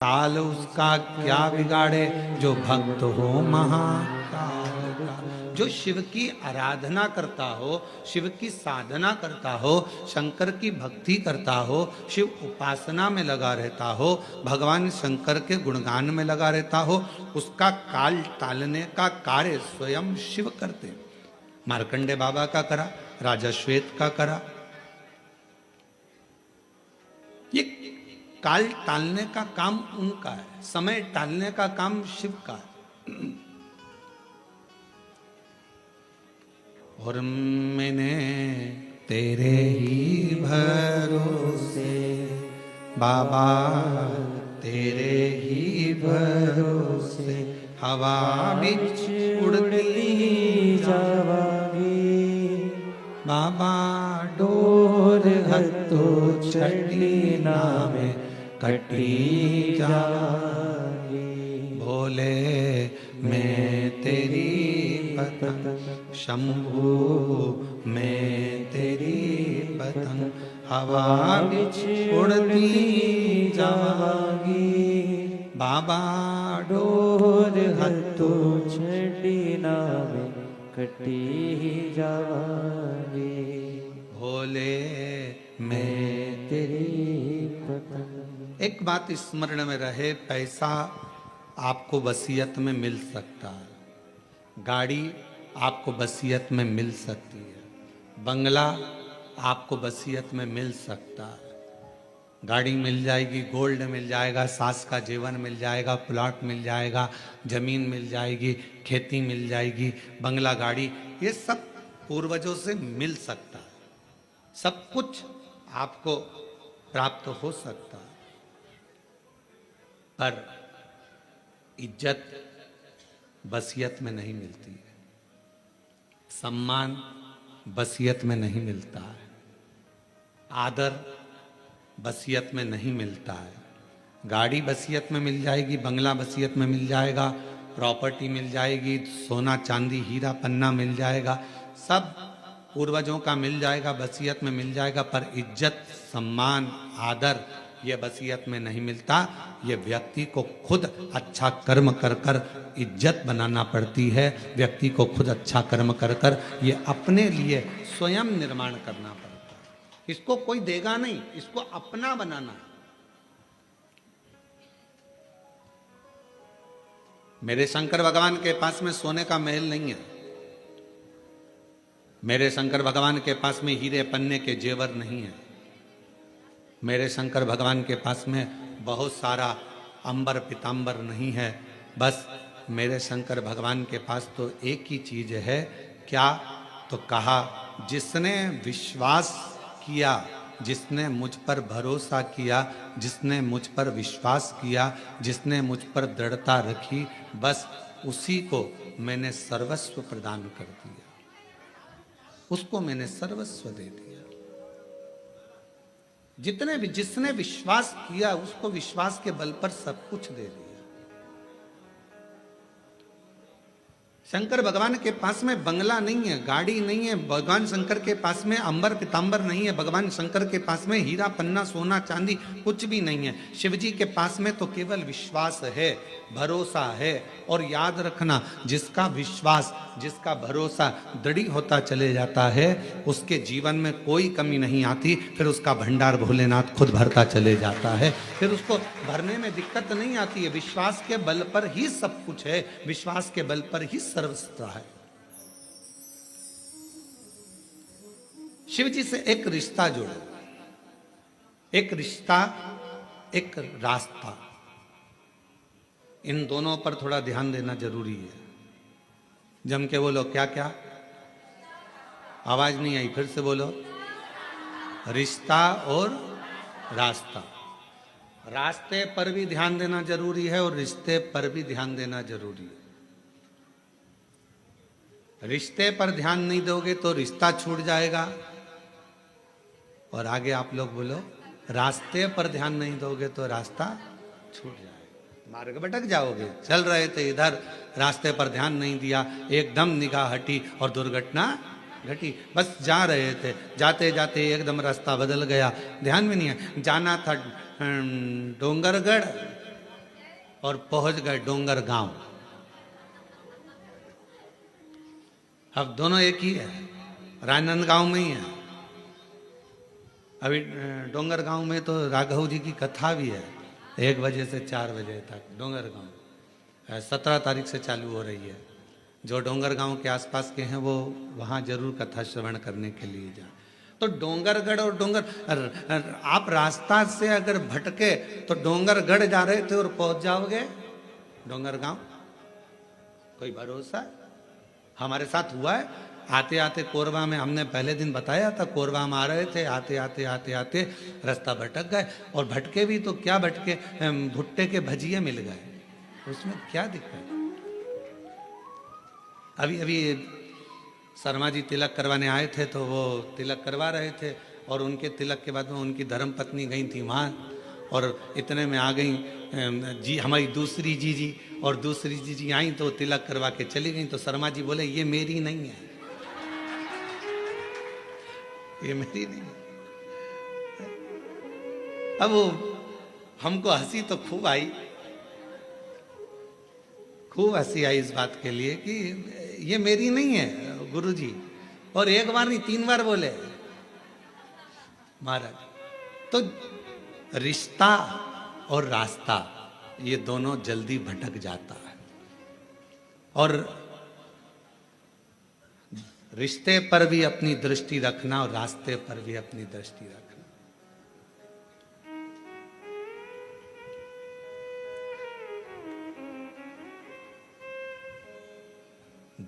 काल उसका क्या बिगाड़े जो भक्त हो महाकाल का। जो शिव की आराधना करता हो, शिव की साधना करता हो, शंकर की भक्ति करता हो, शिव उपासना में लगा रहता हो, भगवान शंकर के गुणगान में लगा रहता हो, उसका काल टालने का कार्य स्वयं शिव करते। मार्कंडे बाबा का करा, राजा श्वेत का करा। ये काल टालने का काम उनका है, समय टालने का काम शिव का है। और मैंने तेरे ही भरोसे बाबा, तेरे ही भरोसे हवा बिच उड़ती जावागी बाबा, डोर हत्तो छड़ी नामे कटी जागी। भोले मैं तेरी पतंग, शंभू मैं तेरी पतंग, हवा बिच उड़ती जागी बाबा, डोर हत्तो छड़ी नामे कटी जावागी। भोले मैं तेरी पतंग। एक बात स्मरण में रहे, पैसा आपको वसीयत में मिल सकता है, गाड़ी आपको वसीयत में मिल सकती है, बंगला आपको वसीयत में मिल सकता है। गाड़ी मिल जाएगी, गोल्ड मिल जाएगा, सास का जेवर मिल जाएगा, प्लॉट मिल जाएगा, जमीन मिल जाएगी, खेती मिल जाएगी, बंगला गाड़ी, ये सब पूर्वजों से मिल सकता है। सब कुछ आपको प्राप्त हो सकता है, पर इज्जत वसीयत में नहीं मिलती है, सम्मान वसीयत में नहीं मिलता है, आदर वसीयत में नहीं मिलता है। गाड़ी वसीयत में मिल जाएगी, बंगला वसीयत में मिल जाएगा, प्रॉपर्टी मिल जाएगी, सोना चांदी हीरा पन्ना मिल जाएगा, सब पूर्वजों का मिल जाएगा, वसीयत में मिल जाएगा, पर इज्जत सम्मान आदर ये वसीयत में नहीं मिलता। ये व्यक्ति को खुद अच्छा कर्म कर कर इज्जत बनाना पड़ती है, व्यक्ति को खुद अच्छा कर्म कर कर ये अपने लिए स्वयं निर्माण करना पड़ता है। इसको कोई देगा नहीं, इसको अपना बनाना है। मेरे शंकर भगवान के पास में सोने का महल नहीं है, मेरे शंकर भगवान के पास में हीरे पन्ने के जेवर नहीं है, मेरे शंकर भगवान के पास में बहुत सारा अंबर पीतांबर नहीं है। बस मेरे शंकर भगवान के पास तो एक ही चीज है, क्या? तो कहा जिसने विश्वास किया, जिसने मुझ पर भरोसा किया, जिसने मुझ पर विश्वास किया, जिसने मुझ पर दृढ़ता रखी, बस उसी को मैंने सर्वस्व प्रदान कर दिया, उसको मैंने सर्वस्व दे दिया। जिसने विश्वास किया, उसको विश्वास के बल पर सब कुछ दे दिया। शंकर भगवान के पास में बंगला नहीं है, गाड़ी नहीं है, भगवान शंकर के पास में अंबर पीतांबर नहीं है, भगवान शंकर के पास में हीरा पन्ना सोना चांदी कुछ भी नहीं है। शिव जी के पास में तो केवल विश्वास है, भरोसा है। और याद रखना, जिसका विश्वास, जिसका भरोसा दृढ़ होता चले जाता है, उसके जीवन में कोई कमी नहीं आती, फिर उसका भंडार भोलेनाथ खुद भरता चले जाता है, फिर उसको भरने में दिक्कत नहीं आती है। विश्वास के बल पर ही सब कुछ है, विश्वास के बल पर ही सर्वस्व है। शिव जी से एक रिश्ता जोड़ो, एक रिश्ता, एक रास्ता, इन दोनों पर थोड़ा ध्यान देना जरूरी है। जम के बोलो, क्या क्या? आवाज नहीं आई, फिर से बोलो। रिश्ता और रास्ता। रास्ते पर भी ध्यान देना जरूरी है और रिश्ते पर भी ध्यान देना जरूरी है। रिश्ते पर ध्यान नहीं दोगे तो रिश्ता छूट जाएगा, और आगे आप लोग बोलो, रास्ते पर ध्यान नहीं दोगे तो रास्ता छूट जाएगा, मार्ग भटक जाओगे। चल रहे थे इधर, रास्ते पर ध्यान नहीं दिया, एकदम निगाह हटी और दुर्घटना घटी। बस जा रहे थे, जाते जाते एकदम रास्ता बदल गया, ध्यान में नहीं है। जाना था डोंगरगढ़, और पहुंच गए डोंगर गांव। अब दोनों एक ही है, राजनांदगांव में ही है। अभी डोंगर गांव में तो राघव जी की कथा भी है, 1 बजे से 4 बजे तक डोंगर गांव 17 तारीख से चालू हो रही है। जो डोंगर गांव के आसपास के हैं वो वहाँ जरूर कथा श्रवण करने के लिए जाए। तो डोंगरगढ़ और आप रास्ता से अगर भटके तो डोंगरगढ़ जा रहे थे और पहुंच जाओगे डोंगर गांव, कोई भरोसा? हमारे साथ हुआ है। आते आते कोरबा में, हमने पहले दिन बताया था, कोरबा में आ रहे थे, आते आते आते आते रास्ता भटक गए। और भटके भी तो क्या भटके, भुट्टे के भजिए मिल गए, उसमें क्या दिक्कत? अभी शर्मा जी तिलक करवाने आए थे तो वो तिलक करवा रहे थे और उनके तिलक के बाद में उनकी धर्म पत्नी गई थी वहाँ, और इतने में आ गई जी हमारी दूसरी जीजी, और दूसरी जीजी आई तो तिलक करवा के चली गई। तो शर्मा जी बोले ये मेरी नहीं है, ये मेरी नहीं है। अब वो हमको हंसी तो खूब आई, खूब हंसी आई इस बात के लिए कि ये मेरी नहीं है गुरुजी। और एक बार नहीं 3 बार बोले महाराज। तो रिश्ता और रास्ता ये दोनों जल्दी भटक जाता है, और रिश्ते पर भी अपनी दृष्टि रखना और रास्ते पर भी अपनी दृष्टि रखना।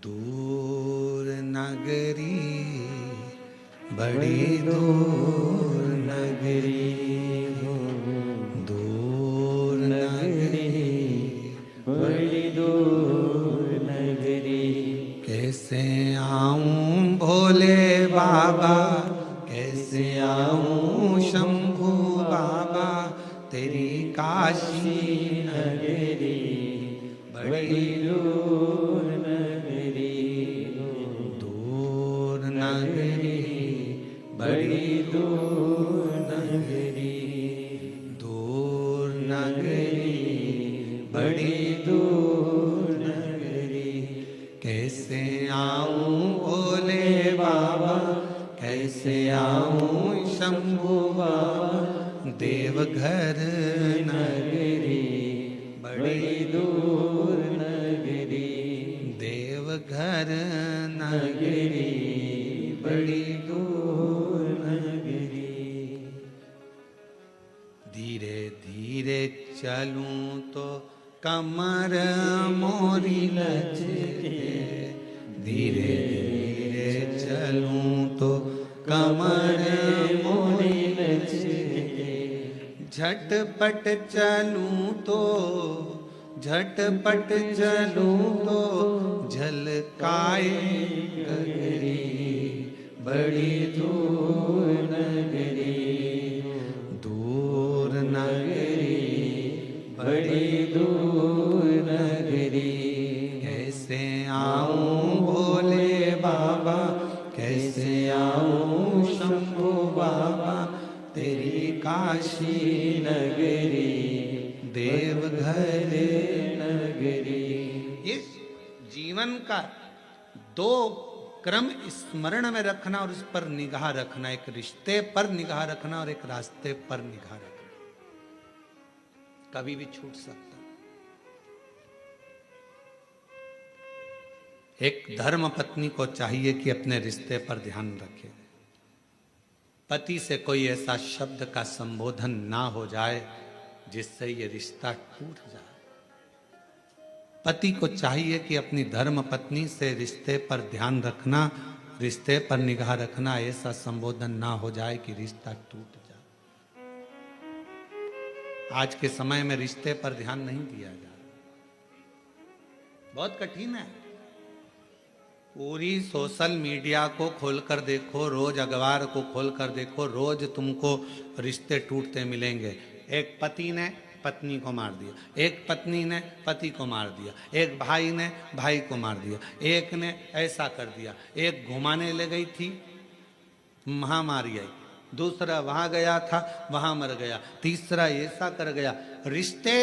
दूर नगरी, बड़ी दूर नगरी, दूर नगरी, बड़ी दूर नगरी। कैसे आऊं भोले बाबा, कैसे आऊं शंभू बाबा, तेरी काशी नगरी, बड़ी दूर नगरी, दूर नगरी, बड़ी दूर नगरी, दूर नगरी, बड़ी दूर नगरी। कैसे आऊं भोले बाबा, कैसे आऊं शंभू बाबा, देवघर नगरी, बड़ी दूर नगरी, देवघर नगरी, बड़ी दूर नगरी। धीरे धीरे चलूं तो कमर मोरी लचके, धीरे धीरे चलूं तो कमर मोरी लचके, झटपट चलूं तो, झटपट चलूं तो झलकाए गगरी, बड़ी दूर नगरी, दूर नगरी, बड़ी दूर नगरी। कैसे आऊं भोले बाबा, कैसे आऊं शंभू बाबा, तेरी काशी नगरी, देवघर नगरी। इस जीवन का 2 क्रम स्मरण में रखना और उस पर निगाह रखना, एक रिश्ते पर निगाह रखना और एक रास्ते पर निगाह रखना, कभी भी छूट सकता। एक धर्म पत्नी को चाहिए कि अपने रिश्ते पर ध्यान रखे, पति से कोई ऐसा शब्द का संबोधन ना हो जाए जिससे ये रिश्ता टूट जाए। पति को चाहिए कि अपनी धर्म पत्नी से रिश्ते पर ध्यान रखना, रिश्ते पर निगाह रखना, ऐसा संबोधन ना हो जाए कि रिश्ता टूट जाए। आज के समय में रिश्ते पर ध्यान नहीं दिया जा रहा, बहुत कठिन है। पूरी सोशल मीडिया को खोलकर देखो, रोज अखबार को खोलकर देखो, रोज तुमको रिश्ते टूटते मिलेंगे। एक पति ने पत्नी को मार दिया, एक पत्नी ने पति को मार दिया, एक भाई ने भाई को मार दिया, एक ने ऐसा कर दिया, एक घुमाने ले गई थी महामारी आई, दूसरा वहां गया था वहां मर गया, तीसरा ऐसा कर गया। रिश्ते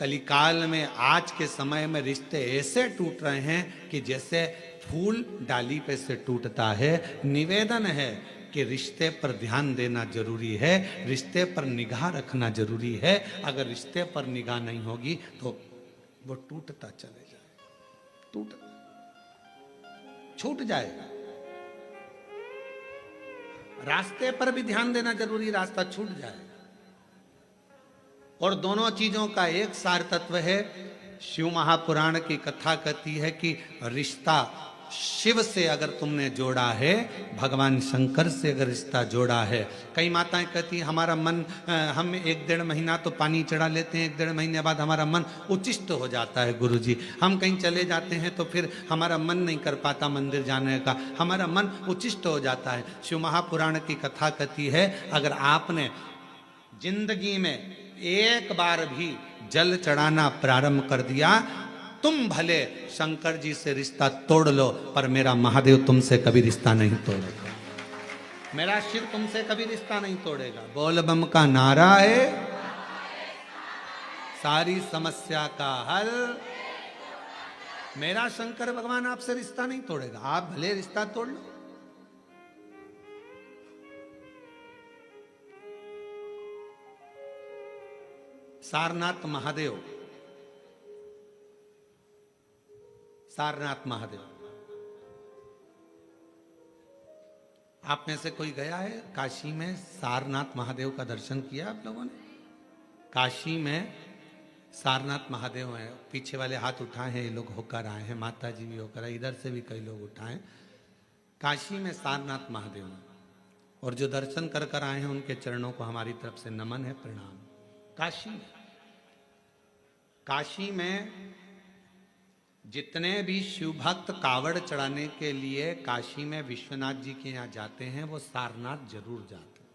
कलिकाल में आज के समय में रिश्ते ऐसे टूट रहे हैं कि जैसे फूल डाली पे से टूटता है। निवेदन है कि रिश्ते पर ध्यान देना जरूरी है, रिश्ते पर निगाह रखना जरूरी है। अगर रिश्ते पर निगाह नहीं होगी तो वो टूटता चले जाएगा, छूट जाएगा। रास्ते पर भी ध्यान देना जरूरी, रास्ता छूट जाएगा। और दोनों चीजों का एक सार तत्व है। शिव महापुराण की कथा कहती है कि रिश्ता शिव से अगर तुमने जोड़ा है, भगवान शंकर से अगर रिश्ता जोड़ा है। कई माताएं कहती हैं हमारा मन, हम 1-1.5 महीना तो पानी चढ़ा लेते हैं, 1-1.5 महीने बाद हमारा मन उचिष्ट हो जाता है गुरुजी। हम कहीं चले जाते हैं तो फिर हमारा मन नहीं कर पाता मंदिर जाने का, हमारा मन उचिष्ट हो जाता है। शिव महापुराण की कथा कहती है अगर आपने जिंदगी में एक बार भी जल चढ़ाना प्रारंभ कर दिया, तुम भले शंकर जी से रिश्ता तोड़ लो पर मेरा महादेव तुमसे कभी रिश्ता नहीं तोड़ेगा, मेरा शिव तुमसे कभी रिश्ता नहीं तोड़ेगा। बोल बम का नारा है सारी समस्या का हल, मेरा शंकर भगवान आपसे रिश्ता नहीं तोड़ेगा, आप भले रिश्ता तोड़ लो। सारनाथ महादेव, सारनाथ महादेव, आप में से कोई गया है काशी में? सारनाथ महादेव का दर्शन किया आप लोगों ने? काशी में सारनाथ महादेव हैं, पीछे वाले हाथ उठाए हैं, ये लोग होकर आए हैं, माता जी भी होकर आए, इधर से भी कई लोग उठाए। काशी में सारनाथ महादेव हैं और जो दर्शन कर कर आए हैं उनके चरणों को हमारी तरफ से नमन है, प्रणाम। काशी में जितने भी शिव भक्त कावड़ चढ़ाने के लिए काशी में विश्वनाथ जी के यहाँ जाते हैं वो सारनाथ जरूर जाते हैं।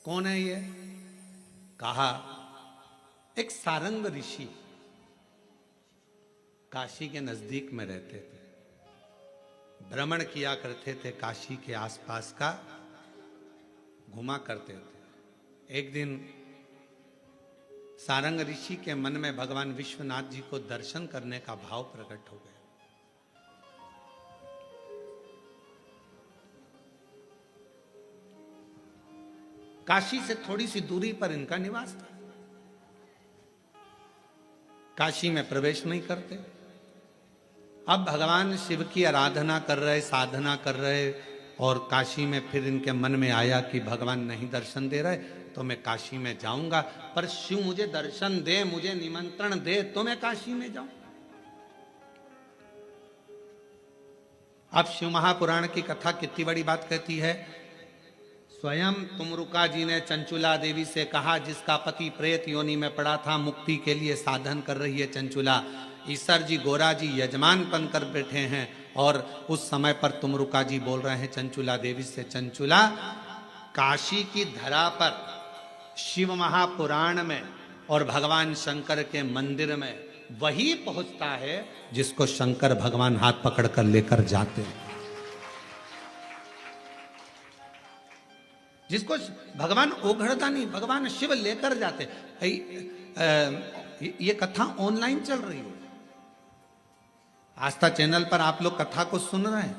कौन है ये? कहा एक सारंग ऋषि काशी के नजदीक में रहते थे, भ्रमण किया करते थे, काशी के आसपास का घुमा करते थे। एक दिन सारंग ऋषि के मन में भगवान विश्वनाथ जी को दर्शन करने का भाव प्रकट हो गया। काशी से थोड़ी सी दूरी पर इनका निवास था। काशी में प्रवेश नहीं करते। अब भगवान शिव की आराधना कर रहे, साधना कर रहे, और काशी में फिर इनके मन में आया कि भगवान नहीं दर्शन दे रहे तो मैं काशी में जाऊंगा, पर शिव मुझे दर्शन दे, मुझे निमंत्रण दे तो मैं काशी में जाऊं। अब शिव महापुराण की कथा कितनी बड़ी बात कहती है। स्वयं तुमरुका जी ने चंचुला देवी से कहा, जिसका पति प्रेत योनि में पड़ा था, मुक्ति के लिए साधन कर रही है चंचुला, ईसर जी गोरा जी यजमान बन कर बैठे हैं, और उस समय पर तुमरुका जी बोल रहे हैं चंचुला देवी से, चंचुला काशी की धरा पर शिव महापुराण में और भगवान शंकर के मंदिर में वही पहुंचता है जिसको शंकर भगवान हाथ पकड़कर लेकर जाते हैं, जिसको भगवान ओघड़दानी भगवान शिव लेकर जाते। ये कथा ऑनलाइन चल रही है, आस्था चैनल पर आप लोग कथा को सुन रहे हैं।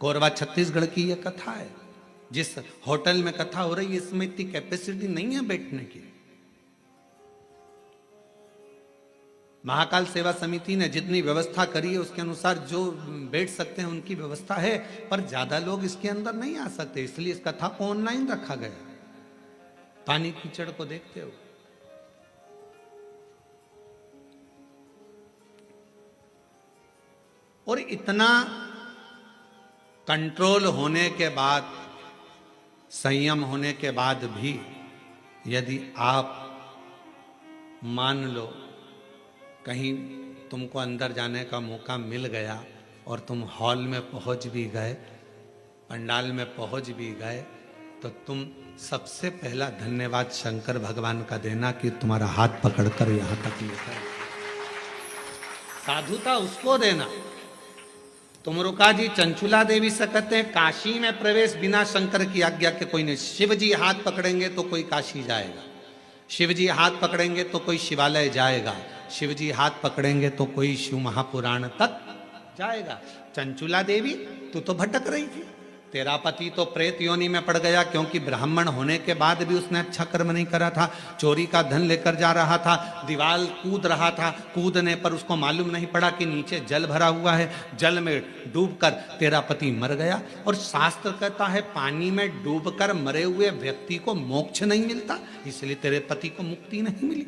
कोरबा छत्तीसगढ़ की यह कथा है। जिस होटल में कथा हो रही है इसमें इतनी कैपेसिटी नहीं है बैठने की। महाकाल सेवा समिति ने जितनी व्यवस्था करी है उसके अनुसार जो बैठ सकते हैं उनकी व्यवस्था है, पर ज्यादा लोग इसके अंदर नहीं आ सकते, इसलिए इस कथा को ऑनलाइन रखा गया पानी कीचड़ को देखते हो। और इतना कंट्रोल होने के बाद, संयम होने के बाद भी यदि आप मान लो कहीं तुमको अंदर जाने का मौका मिल गया और तुम हॉल में पहुंच भी गए, पंडाल में पहुंच भी गए, तो तुम सबसे पहला धन्यवाद शंकर भगवान का देना कि तुम्हारा हाथ पकड़कर यहां तक लेकर। साधुता उसको देना तुमरुका जी चंचुला देवी से कहते हैं काशी में प्रवेश बिना शंकर की आज्ञा के कोई नहीं। शिव जी हाथ पकड़ेंगे तो कोई काशी जाएगा, शिव जी हाथ पकड़ेंगे तो कोई शिवालय जाएगा, शिव जी हाथ पकड़ेंगे तो कोई शिव महापुराण तक जाएगा। चंचुला देवी तू तो भटक रही थी, तेरा पति तो प्रेत योनि में पड़ गया, क्योंकि ब्राह्मण होने के बाद भी उसने अच्छा कर्म नहीं करा था, चोरी का धन लेकर जा रहा था, दीवार कूद रहा था, कूदने पर उसको मालूम नहीं पड़ा कि नीचे जल भरा हुआ है, जल में डूबकर तेरा पति मर गया। और शास्त्र कहता है पानी में डूबकर मरे हुए व्यक्ति को मोक्ष नहीं मिलता, इसलिए तेरे पति को मुक्ति नहीं मिली।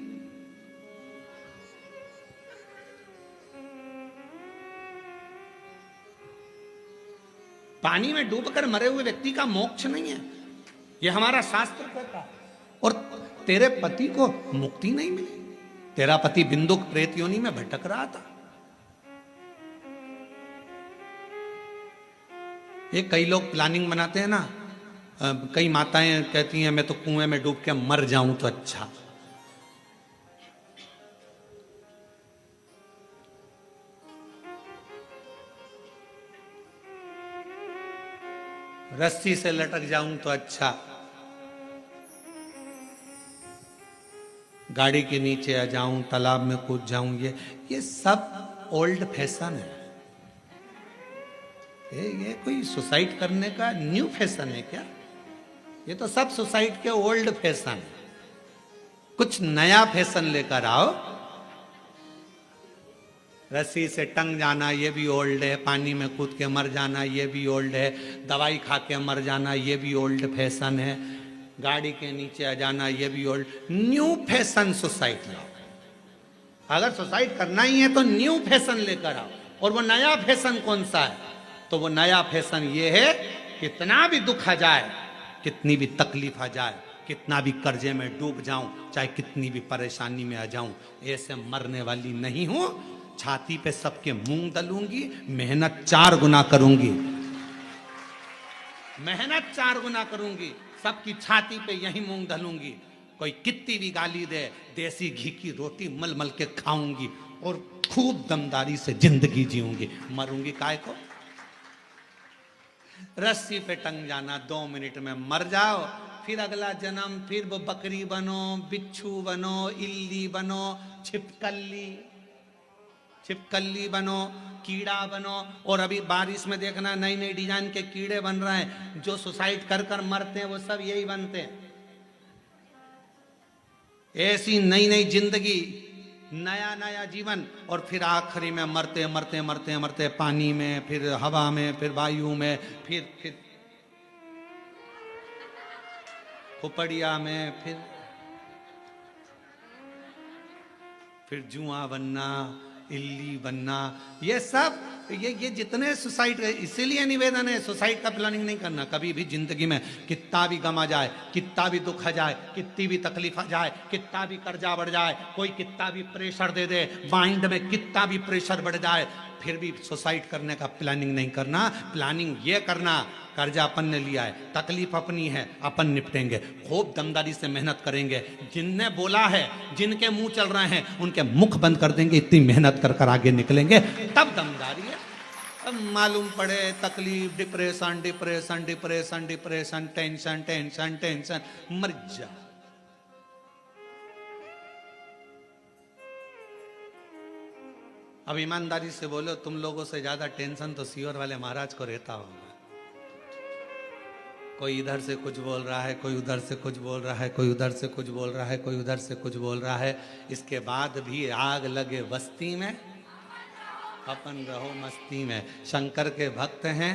पानी में डूबकर मरे हुए व्यक्ति का मोक्ष नहीं है, यह हमारा शास्त्र कहता है। और तेरे पति को मुक्ति नहीं मिली, तेरा पति बिंदुक प्रेत योनि में भटक रहा था। ये कई लोग प्लानिंग बनाते हैं ना, कई माताएं कहती हैं मैं तो कुएं में डूब के मर जाऊं तो अच्छा। रस्सी से लटक जाऊं तो अच्छा, गाड़ी के नीचे आ जाऊं, तालाब में कूद जाऊं, ये सब ओल्ड फैशन है। ये कोई सुसाइड करने का न्यू फैशन है क्या? ये तो सब सुसाइड के ओल्ड फैशन है। कुछ नया फैशन लेकर आओ। रस्सी से टंग जाना ये भी ओल्ड है, पानी में कूद के मर जाना ये भी ओल्ड है, दवाई खा के मर जाना ये भी ओल्ड फैशन है, गाड़ी के नीचे आ जाना ये भी ओल्ड। न्यू फैशन सुसाइड लाओ। अगर सुसाइड करना ही है तो न्यू फैशन लेकर आओ। और वो नया फैशन कौन सा है? तो वो नया फैशन ये है, कितना भी दुख आ जाए, कितनी भी तकलीफ आ जाए, कितना भी कर्जे में डूब जाऊं, चाहे कितनी भी परेशानी में आ जाऊं, ऐसे मरने वाली नहीं हूं। छाती पे सबके मूंग दलूंगी, मेहनत 4 गुना करूंगी, मेहनत 4 गुना करूंगी, सबकी छाती पे यही मूंग दलूंगी। कोई कितनी भी गाली दे, देसी घी की रोटी मल मल के खाऊंगी और खूब दमदारी से जिंदगी जीऊंगी। मरूंगी काय को? रस्सी पे टंग जाना, 2 मिनट में मर जाओ, फिर अगला जन्म फिर वो बकरी बनो, बिच्छू बनो, इल्ली बनो, छिपकली बनो, कीड़ा बनो। और अभी बारिश में देखना नई नई डिजाइन के कीड़े बन रहे हैं, जो सुसाइड कर कर मरते हैं वो सब यही बनते हैं। ऐसी नई नई जिंदगी, नया नया जीवन, और फिर आखिरी में मरते मरते मरते मरते पानी में, फिर हवा में, फिर वायु में, फिर खोपड़िया में, फिर जुआ बनना, इल्ली बनना। ये सब ये जितने सुसाइड, इसीलिए निवेदन है सुसाइड का प्लानिंग नहीं करना कभी भी जिंदगी में। कितना भी गम आ जाए, कितना भी दुख आ जाए, कितनी भी तकलीफ आ जाए, कितना भी कर्जा बढ़ जाए, कोई कितना भी प्रेशर दे दे, माइंड में कितना भी प्रेशर बढ़ जाए, फिर भी सुसाइड करने का प्लानिंग नहीं करना। प्लानिंग ये करना, कर्जा अपन ने लिया है, तकलीफ अपनी है, अपन निपटेंगे, खूब दमदारी से मेहनत करेंगे। जिनने बोला है, जिनके मुंह चल रहे हैं, उनके मुख बंद कर देंगे, इतनी मेहनत कर कर आगे निकलेंगे, तब दमदारी है। अब मालूम पड़े तकलीफ, depression depression depression depression, tension tension tension, मर जा। अब ईमानदारी से बोलो, तुम लोगों से ज्यादा टेंशन तो सीवर वाले महाराज को रहता होगा। कोई इधर से कुछ बोल रहा है, कोई उधर से कुछ बोल रहा है, कोई उधर से कुछ बोल रहा है, कोई उधर से कुछ बोल रहा है। इसके बाद भी आग लगे बस्ती में, अपन रहो मस्ती में। शंकर के भक्त हैं,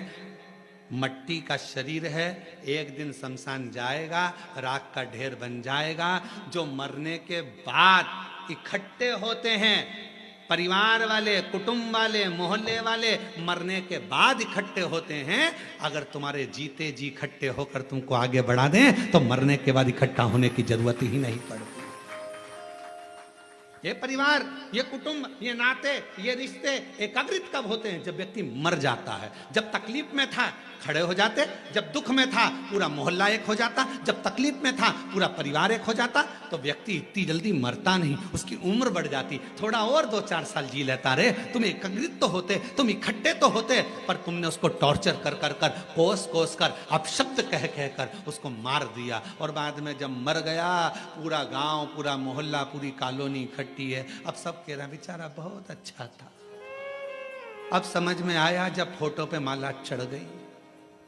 मट्टी का शरीर है, एक दिन शमशान जाएगा, राख का ढेर बन जाएगा। जो मरने के बाद इकट्ठे होते हैं, परिवार वाले, कुटुंब वाले, मोहल्ले वाले, मरने के बाद इकट्ठे होते हैं। अगर तुम्हारे जीते जी इकट्ठे होकर तुमको आगे बढ़ा दें तो मरने के बाद इकट्ठा होने की जरूरत ही नहीं पड़ती। ये परिवार, ये कुटुंब, ये नाते, ये रिश्ते एकाग्रित कब होते हैं? जब व्यक्ति मर जाता है। जब तकलीफ में था, खड़े हो जाते। जब दुख में था पूरा मोहल्ला एक हो जाता, जब तकलीफ में था पूरा परिवार एक हो जाता। तो व्यक्ति इतनी जल्दी मरता नहीं, उसकी उम्र बढ़ जाती। थोड़ा और 2-4 साल जी लेता रे। तुम एकीकृत तो होते, तुम इकट्ठे तो होते, पर तुमने उसको टॉर्चर कर कर कर, कोस कोस कर, अपशब्द कह कह कर उसको मार दिया। और बाद में जब मर गया, पूरा गांव, पूरा मोहल्ला, पूरी कॉलोनी इकट्ठी है। अब सब कह रहा बेचारा बहुत अच्छा था। अब समझ में आया जब फोटो पे माला चढ़ गई,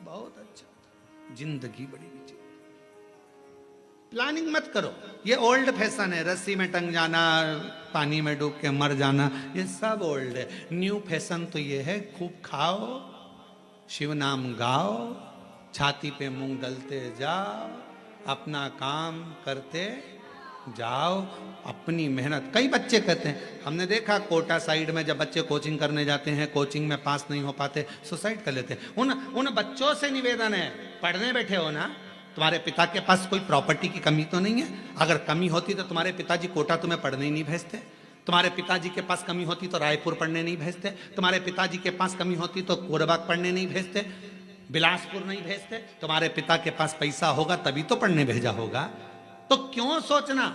बहुत अच्छा था, जिंदगी बड़ी मीठी। प्लानिंग मत करो, ये ओल्ड फैशन है। रस्सी में टंग जाना, पानी में डूब के मर जाना, ये सब ओल्ड है। न्यू फैशन तो ये है, खूब खाओ, शिव नाम गाओ, छाती पे मूंग डलते जाओ, अपना काम करते जाओ, अपनी मेहनत। कई बच्चे कहते हैं, हमने देखा कोटा साइड में जब बच्चे कोचिंग करने जाते हैं, कोचिंग में पास नहीं हो पाते, सुसाइड कर लेते हैं। उन बच्चों से निवेदन है, पढ़ने बैठे हो ना, तुम्हारे पिता के पास कोई प्रॉपर्टी की कमी तो नहीं है? अगर कमी होती तो तुम्हारे पिताजी कोटा तुम्हें पढ़ने ही नहीं भेजते। तुम्हारे पिताजी के पास कमी होती तो रायपुर पढ़ने नहीं भेजते। तुम्हारे पिताजी के पास कमी होती तो कोरबा पढ़ने नहीं भेजते, बिलासपुर नहीं भेजते। तुम्हारे पिता के पास पैसा होगा तभी तो पढ़ने भेजा होगा। तो क्यों सोचना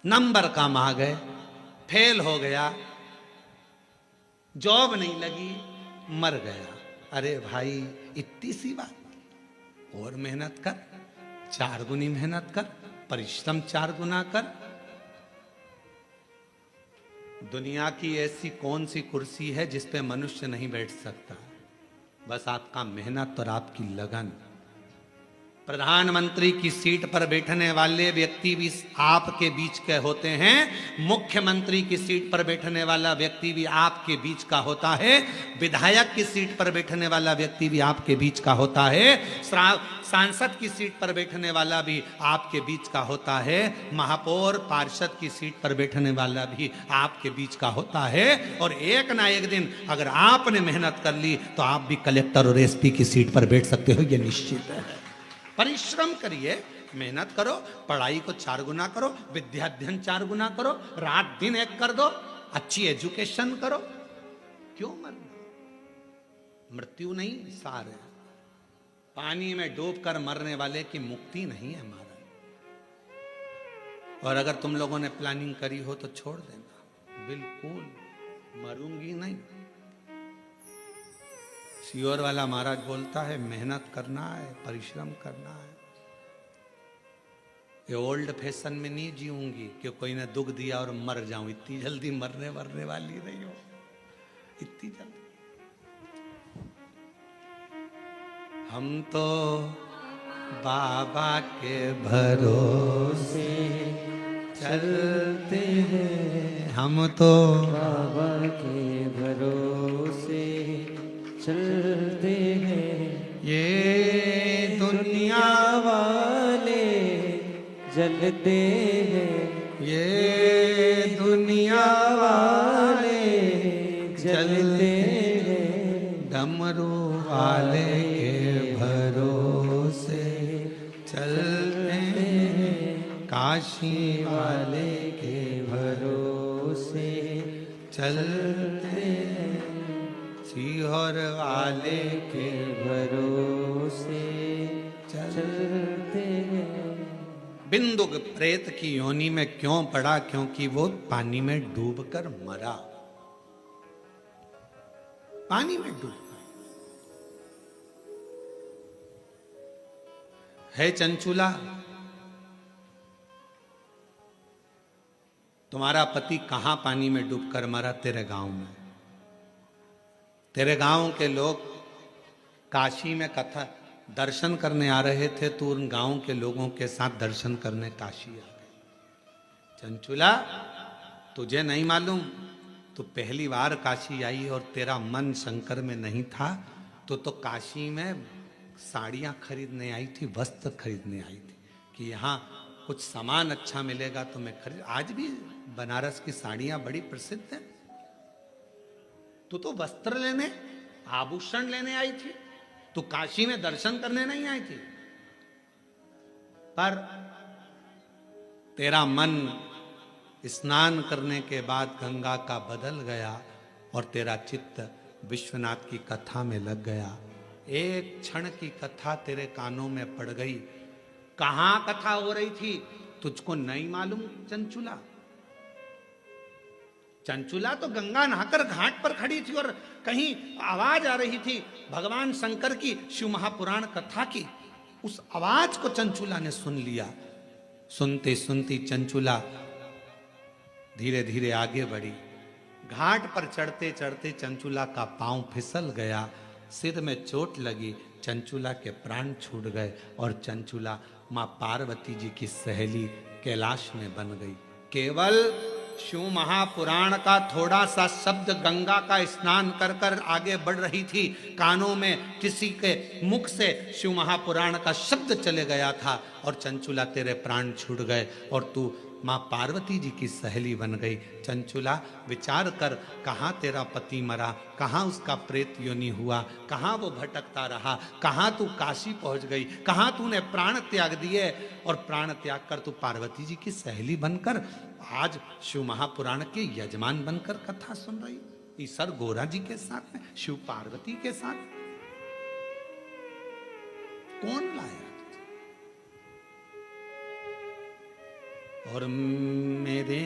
नंबर कम आ गए, फेल हो गया, जॉब नहीं लगी, मर गया। अरे भाई इतनी सी बात, और मेहनत कर, 4 गुनी मेहनत कर, परिश्रम 4 गुना कर। दुनिया की ऐसी कौन सी कुर्सी है जिस पे मनुष्य नहीं बैठ सकता? बस आपका मेहनत और आपकी लगन। प्रधानमंत्री की सीट पर बैठने वाले व्यक्ति भी आपके बीच के होते हैं, मुख्यमंत्री की सीट पर बैठने वाला व्यक्ति भी आपके बीच का होता है, विधायक की सीट पर बैठने वाला व्यक्ति भी आपके बीच का होता है, सांसद की सीट पर बैठने वाला भी आपके बीच का होता है, महापौर पार्षद की सीट पर बैठने वाला भी आपके बीच का होता है। और एक ना एक दिन अगर आपने मेहनत कर ली तो आप भी कलेक्टर और एसपी की सीट पर बैठ सकते हो, यह निश्चित है। परिश्रम करिए, मेहनत करो, पढ़ाई को 4 गुना करो, विद्याध्ययन 4 गुना करो, रात दिन एक कर दो, अच्छी एजुकेशन करो। क्यों मरना? मृत्यु नहीं सार है। पानी में डूबकर मरने वाले की मुक्ति नहीं है महाराज। और अगर तुम लोगों ने प्लानिंग करी हो तो छोड़ देना, बिल्कुल मरूंगी नहीं। सियोर वाला महाराज बोलता है मेहनत करना है, परिश्रम करना है। ये ओल्ड फैशन में नहीं जीऊंगी कि कोई ने दुख दिया और मर जाऊं। इतनी जल्दी मरने वाली नहीं हो, इतनी जल्दी। हम तो बाबा के भरोसे चलते हैं, हम तो बाबा के भरोसे चलते हैं। ये दुनिया वाले जलते हैं, ये दुनिया वाले जलते हैं। डमरू वाले के भरोसे चलते हैं, काशी वाले के भरोसे चलते हैं, सीहोर वाले के भरोसे चलते हैं। बिंदु प्रेत की योनि में क्यों पड़ा? क्योंकि वो पानी में डूबकर मरा, पानी में डूब है। चंचुला, तुम्हारा पति कहां पानी में डूबकर मरा? तेरे गांव में। तेरे गांव के लोग काशी में कथा दर्शन करने आ रहे थे, तो उन गांव के लोगों के साथ दर्शन करने काशी आ गए। चंचुला, तुझे नहीं मालूम, तू पहली बार काशी आई और तेरा मन शंकर में नहीं था, तो काशी में साड़ियां खरीदने आई थी, वस्त्र खरीदने आई थी कि यहाँ कुछ सामान अच्छा मिलेगा तो मैं खरीद। आज भी बनारस की साड़ियां बड़ी प्रसिद्ध हैं। तू तो वस्त्र लेने, आभूषण लेने आई थी, तू काशी में दर्शन करने नहीं आई थी। पर तेरा मन स्नान करने के बाद गंगा का बदल गया और तेरा चित्त विश्वनाथ की कथा में लग गया। एक क्षण की कथा तेरे कानों में पड़ गई। कहां कथा हो रही थी तुझको नहीं मालूम चंचुला? चंचुला तो गंगा नहाकर घाट पर खड़ी थी और कहीं आवाज आ रही थी भगवान शंकर की, शिव महापुराण कथा की। उस आवाज को चंचुला ने सुन लिया। सुनते सुनती चंचुला धीरे धीरे आगे बढ़ी। घाट पर चढ़ते चढ़ते चंचुला का पांव फिसल गया, सिर में चोट लगी, चंचुला के प्राण छूट गए और चंचुला मां पार्वती जी की सहेली कैलाश में बन गई। केवल शिव महापुराण का थोड़ा सा शब्द गंगा का स्नान कर कर आगे बढ़ रही थी, कानों में किसी के मुख से शिव महापुराण का शब्द चले गया था और चंचुला तेरे प्राण छूट गए और तू मां पार्वती जी की सहेली बन गई। चंचुला विचार कर, कहाँ तेरा पति मरा, कहाँ उसका प्रेत योनि हुआ, कहाँ वो भटकता रहा, कहाँ तू काशी पहुंच गई, कहाँ तूने प्राण त्याग दिए और प्राण त्याग कर तू पार्वती जी की सहेली बनकर आज शिव महापुराण के यजमान बनकर कथा सुन रही। ईसर गोरा जी के साथ में, शिव पार्वती के साथ। कौन लाया? और मेरे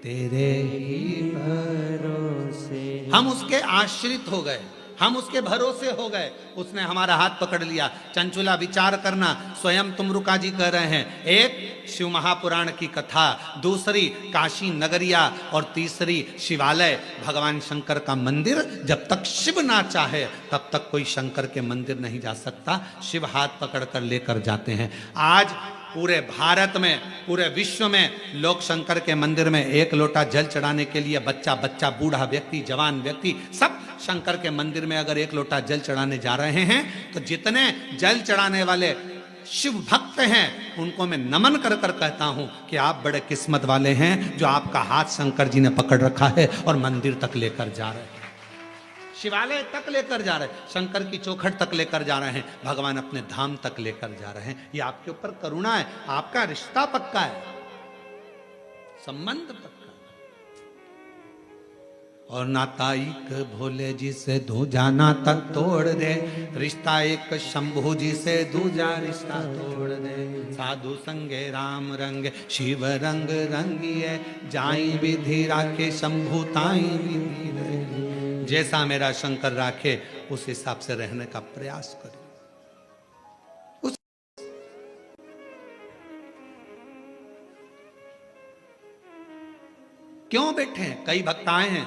तेरे ही भरोसे हम उसके आश्रित हो गए, हम उसके भरोसे हो गए। उसने हमारा हाथ पकड़ लिया। चंचुला विचार करना, स्वयं तुमरुका जी कह रहे हैं, एक शिव महापुराण की कथा, दूसरी काशी नगरिया और तीसरी शिवालय, भगवान शंकर का मंदिर। जब तक शिव ना चाहे तब तक कोई शंकर के मंदिर नहीं जा सकता। शिव हाथ पकड़ कर लेकर जाते हैं। आज पूरे भारत में, पूरे विश्व में लोग शंकर के मंदिर में एक लोटा जल चढ़ाने के लिए बच्चा बच्चा, बूढ़ा व्यक्ति, जवान व्यक्ति, सब शंकर के मंदिर में अगर एक लोटा जल चढ़ाने जा रहे हैं तो जितने जल चढ़ाने वाले शिव भक्त हैं उनको मैं नमन कर कर कहता हूं कि आप बड़े किस्मत वाले हैं जो आपका हाथ शंकर जी ने पकड़ रखा है और मंदिर तक लेकर जा रहे हैं, शिवालय तक लेकर जा रहे हैं, शंकर की चौखट तक लेकर जा रहे हैं, भगवान अपने धाम तक लेकर जा रहे हैं। ये आपके ऊपर करुणा है, आपका रिश्ता पक्का है, संबंध पक्का। और नाता एक भोले जी से दूजा नाता तोड़ दे, रिश्ता एक शंभू जी से दूजा रिश्ता तोड़ दे। साधु संगे राम रंग शिव रंग रंगिए, जाई विधि राखे शंभू ताई विधि रंगिए। जैसा मेरा शंकर राखे उस हिसाब से रहने का प्रयास करें। क्यों बैठे हैं? कई भक्त आए हैं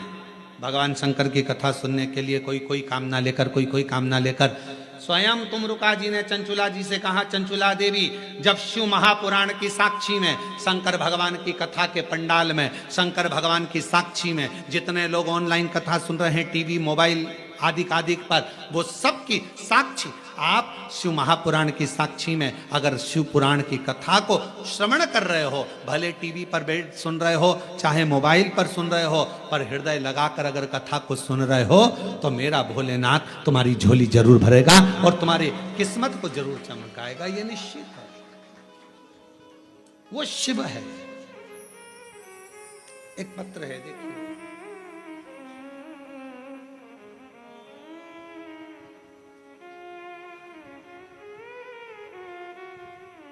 भगवान शंकर की कथा सुनने के लिए, कोई कोई कामना लेकर, कोई कोई कामना लेकर। स्वयं तुमरुका जी ने चंचुला जी से कहा, चंचुला देवी, जब शिव महापुराण की साक्षी में, शंकर भगवान की कथा के पंडाल में, शंकर भगवान की साक्षी में जितने लोग ऑनलाइन कथा सुन रहे हैं, टीवी मोबाइल आदि पर, वो सब की साक्षी आप शिव महापुराण की साक्षी में अगर शिव पुराण की कथा को श्रवण कर रहे हो, भले टीवी पर बैठ सुन रहे हो चाहे मोबाइल पर सुन रहे हो, पर हृदय लगाकर अगर कथा को सुन रहे हो तो मेरा भोलेनाथ तुम्हारी झोली जरूर भरेगा और तुम्हारी किस्मत को जरूर चमकाएगा। ये निश्चित है, वो शिव है। एक पत्र है, देखिए,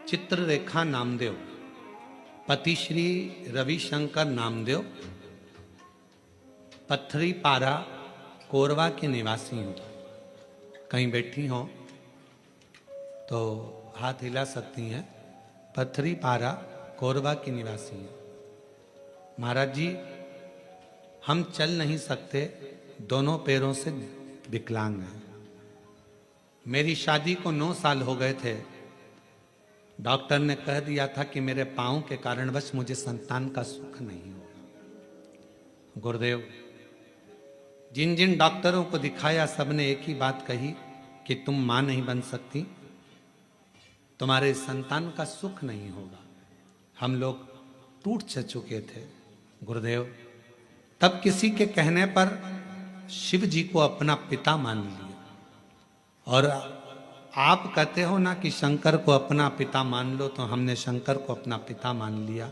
चित्ररेखा नामदेव, पति श्री रविशंकर नामदेव, पत्थरी पारा कोरवा के निवासी हूँ। कहीं बैठी हो तो हाथ हिला सकती हैं। पत्थरी पारा कोरवा की निवासी हैं। महाराज जी, हम चल नहीं सकते, दोनों पैरों से विकलांग हैं। मेरी शादी को 9 साल हो गए थे। डॉक्टर ने कह दिया था कि मेरे पांव के कारणवश मुझे संतान का सुख नहीं होगा। गुरुदेव, जिन जिन डॉक्टरों को दिखाया सबने एक ही बात कही कि तुम मां नहीं बन सकती, तुम्हारे संतान का सुख नहीं होगा। हम लोग टूट चुके थे। गुरुदेव, तब किसी के कहने पर शिव जी को अपना पिता मान लिया। और आप कहते हो ना कि शंकर को अपना पिता मान लो, तो हमने शंकर को अपना पिता मान लिया।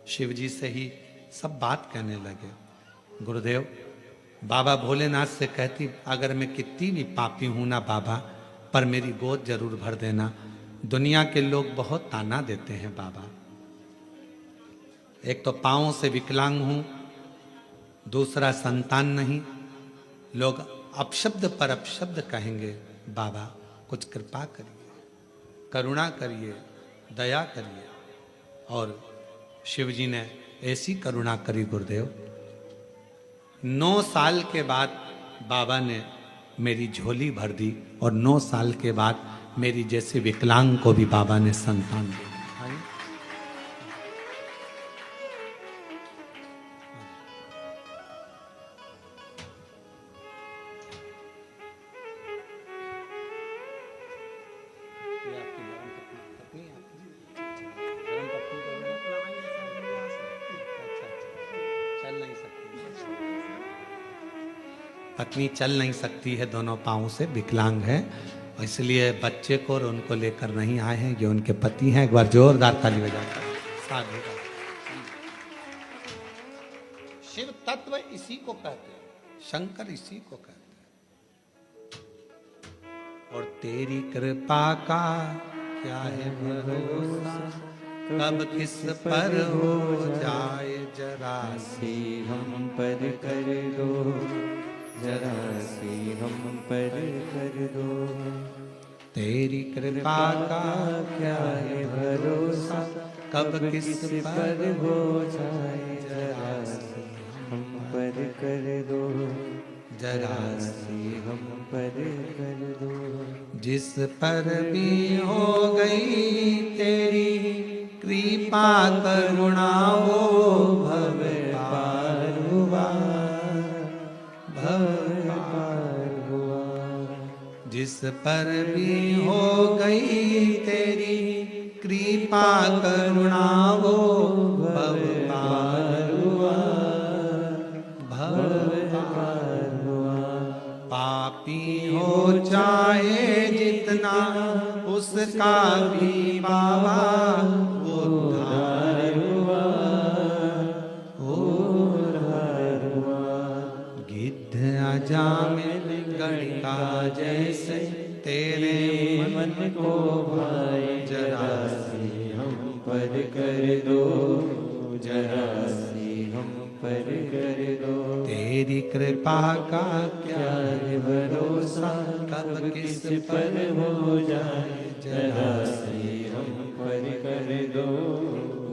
शिव जी से ही सब बात कहने लगे। गुरुदेव, बाबा भोलेनाथ से कहती, अगर मैं कितनी भी पापी हूं ना बाबा, पर मेरी गोद जरूर भर देना। दुनिया के लोग बहुत ताना देते हैं बाबा, एक तो पाँवों से विकलांग हूं, दूसरा संतान नहीं, लोग अपशब्द पर अपशब्द कहेंगे। बाबा कुछ कृपा करिए, करुणा करिए, दया करिए। और शिव जी ने ऐसी करुणा करी गुरुदेव, 9 साल के बाद बाबा ने मेरी झोली भर दी और 9 साल के बाद मेरी जैसे विकलांग को भी बाबा ने संतान दी। पत्नी चल नहीं सकती है, दोनों पाँव से विकलांग है, इसलिए बच्चे को और उनको लेकर नहीं आए हैं। ये उनके पति हैं। एक बार जोरदार ताली बजाकर साधु। शिव तत्व इसी को कहते हैं, शंकर इसी को कहते हैं। और तेरी कृपा का क्या है भरोसा, कब किस पर हो जाए जरा सी हम पर कर दो, जरा सी हम पर कर दो। तेरी कृपा का क्या है भरोसा, कब किस पर हो जाए जरा सी हम पर कर दो, जरा सी हम पर कर दो। जिस पर भी हो गई तेरी कृपा करुणा, वो भव पार हुआ, भव पार हुआ। जिस पर भी हो गई तेरी कृपा करुणा, वो भव पार हुआ, भव पार हुआ। पापी हो चाहे जितना, उसका भी बाबा उद्धार हुआ, उद्धार हुआ। गिद्ध अजामिल गणिका जैसे तेरे मन को भाए, जरा सी हम पर कर दो, जरा सी हम पर कर दो। तेरी कृपा का क्या है भरोसा, कब किस पर हो जाए जरा सी हम पर कर दो,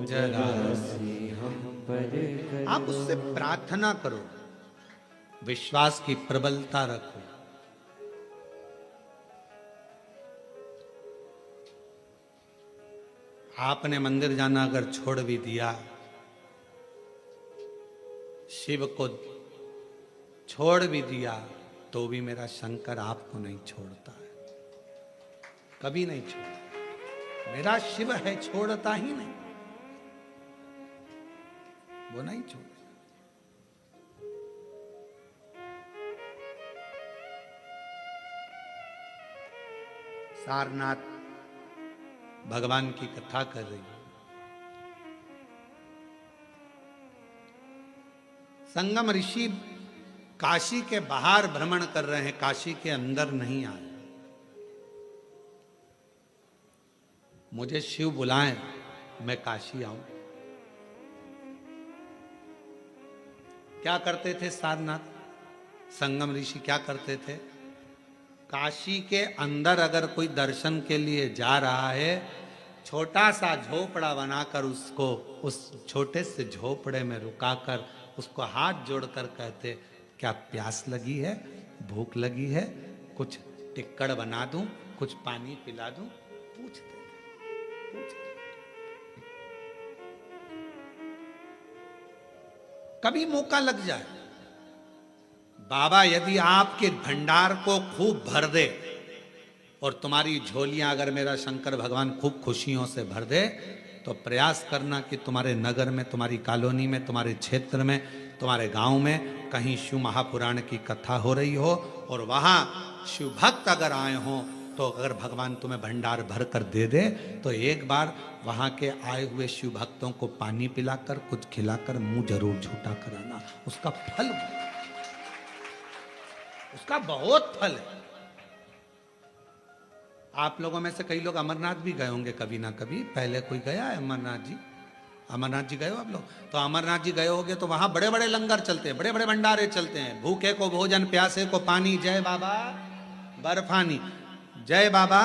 जरा सी हम पर कर दो। आप उससे प्रार्थना करो, विश्वास की प्रबलता रखो। आपने मंदिर जाना अगर छोड़ भी दिया, शिव को छोड़ भी दिया, तो भी मेरा शंकर आपको नहीं छोड़ता है, कभी नहीं छोड़ता। मेरा शिव है, छोड़ता ही नहीं, वो नहीं छोड़ता। सारनाथ भगवान की कथा कर रही है। संगम ऋषि काशी के बाहर भ्रमण कर रहे हैं, काशी के अंदर नहीं आए। मुझे शिव बुलाएं, मैं काशी आऊं। क्या करते थे सारनाथ, संगम ऋषि क्या करते थे? काशी के अंदर अगर कोई दर्शन के लिए जा रहा है, छोटा सा झोपड़ा बनाकर उसको उस छोटे से झोपड़े में रुकाकर उसको हाथ जोड़कर कहते, क्या प्यास लगी है, भूख लगी है, कुछ टिक्कड़ बना दूं, कुछ पानी पिला दूं? पूछते कभी मौका लग जाए। बाबा यदि आपके भंडार को खूब भर दे और तुम्हारी झोलियां अगर मेरा शंकर भगवान खूब खुशियों से भर दे, तो प्रयास करना कि तुम्हारे नगर में, तुम्हारी कॉलोनी में, तुम्हारे क्षेत्र में, तुम्हारे गांव में कहीं शिव महापुराण की कथा हो रही हो और वहां शिव भक्त अगर आए हों, तो अगर भगवान तुम्हें भंडार भर कर दे दे, तो एक बार वहां के आए हुए शिव भक्तों को पानी पिलाकर, कुछ खिलाकर मुंह जरूर झूठा कराना। उसका फल, उसका बहुत फल है। आप लोगों में से कई लोग अमरनाथ भी गए होंगे कभी ना कभी, पहले कोई गया है अमरनाथ जी? अमरनाथ जी गए हो आप लोग? तो अमरनाथ जी गए होगे तो वहां बड़े बड़े लंगर चलते हैं, बड़े बड़े भंडारे चलते हैं, भूखे को भोजन, प्यासे को पानी, जय बाबा बर्फानी, जय बाबा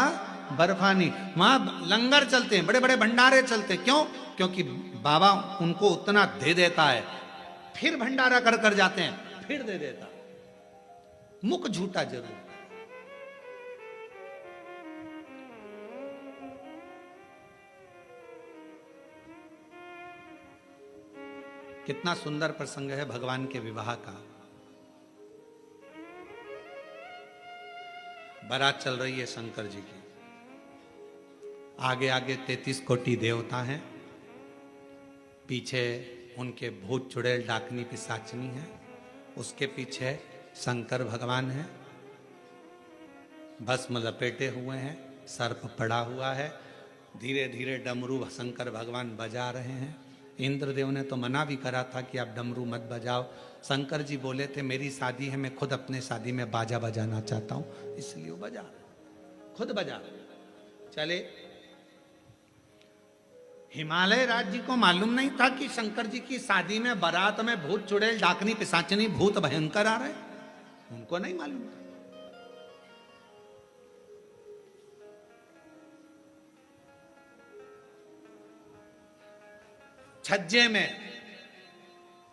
बर्फानी। वहां लंगर चलते हैं, बड़े बड़े भंडारे चलते हैं। क्यों? क्योंकि बाबा उनको उतना दे देता है, फिर भंडारा कर कर जाते हैं, फिर दे देता। मुख झूठा जरूर। कितना सुंदर प्रसंग है भगवान के विवाह का। बारात चल रही है शंकर जी की, आगे आगे 33 कोटि देवता हैं, पीछे उनके भूत चुड़ैल डाकनी पिशाचनी है, उसके पीछे शंकर भगवान है, भस्म लपेटे हुए हैं, सर्प पड़ा हुआ है, धीरे धीरे डमरू शंकर भगवान बजा रहे हैं। इंद्रदेव ने तो मना भी करा था कि आप डमरू मत बजाओ। शंकर जी बोले थे मेरी शादी है, मैं खुद अपने शादी में बाजा बजाना चाहता हूं, इसलिए वो बजा रहे, खुद बजा रहे। चले। हिमालय राज्य को मालूम नहीं था कि शंकर जी की शादी में बारात में भूत चुड़ैल डाकनी पिशाचनी भूत भयंकर आ रहे, उनको नहीं मालूम था। छज्जे में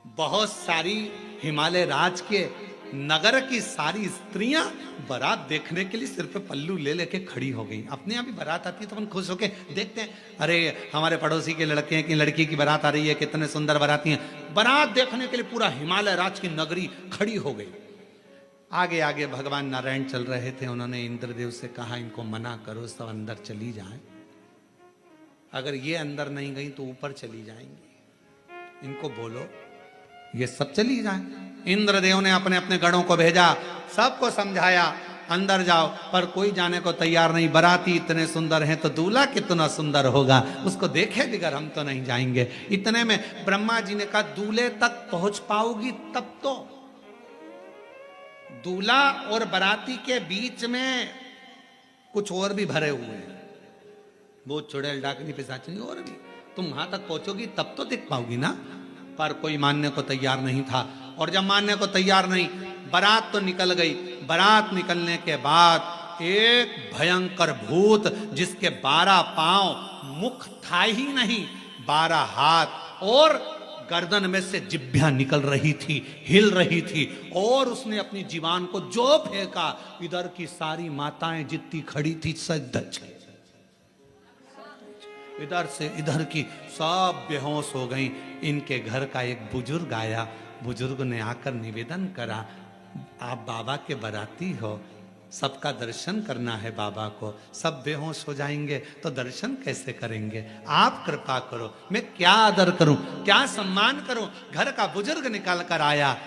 बहुत सारी हिमालय राज के नगर की सारी स्त्रियां बारात देखने के लिए सिर पे पल्लू ले लेके खड़ी हो गई। अपने यहाँ भी बारात आती है तो अपन खुश होके देखते हैं, अरे हमारे पड़ोसी के लड़के की लड़की की बारात आ रही है, कितने सुंदर बाराती हैं। बारात देखने के लिए पूरा हिमालय राज की नगरी खड़ी हो गई। आगे आगे भगवान नारायण चल रहे थे, उन्होंने इंद्रदेव से कहा इनको मना करो, सब अंदर चली जाएं, अगर ये अंदर नहीं गई तो ऊपर चली जाएंगी, इनको बोलो ये सब चली जाएं। इंद्रदेव ने अपने अपने गणों को भेजा, सबको समझाया अंदर जाओ, पर कोई जाने को तैयार नहीं। बाराती इतने सुंदर हैं तो दूल्हा कितना सुंदर होगा, उसको देखे बिगर हम तो नहीं जाएंगे। इतने में ब्रह्मा जी ने कहा दूल्हे तक पहुंच पाओगी तब तो। दूल्हा और बाराती के बीच में कुछ और भी भरे हुए हैं, वो चुड़ैल डाकनी पिशाचनी और भी, तुम वहां तक पहुंचोगी तब तो दिख पाओगी ना। पर कोई मानने को तैयार नहीं था, और जब मानने को तैयार नहीं, बारात तो निकल गई। बारात निकलने के बाद एक भयंकर भूत जिसके 12 पांव, मुख था ही नहीं, 12 हाथ और गर्दन में से जिभ्या निकल रही थी, हिल रही थी, और उसने अपनी जीवान को जो फेंका, इधर की सारी माताएं जितनी खड़ी थी सब दच गई, इधर से इधर की सब बेहोश हो गई। इनके घर का एक बुजुर्ग आया, बुजुर्ग ने आकर निवेदन करा, आप बाबा के बाराती हो, सबका दर्शन करना है बाबा को, सब बेहोश हो जाएंगे तो दर्शन कैसे करेंगे, आप कृपा करो, मैं क्या आदर करूं, क्या सम्मान करूं। घर का बुजुर्ग निकल कर आया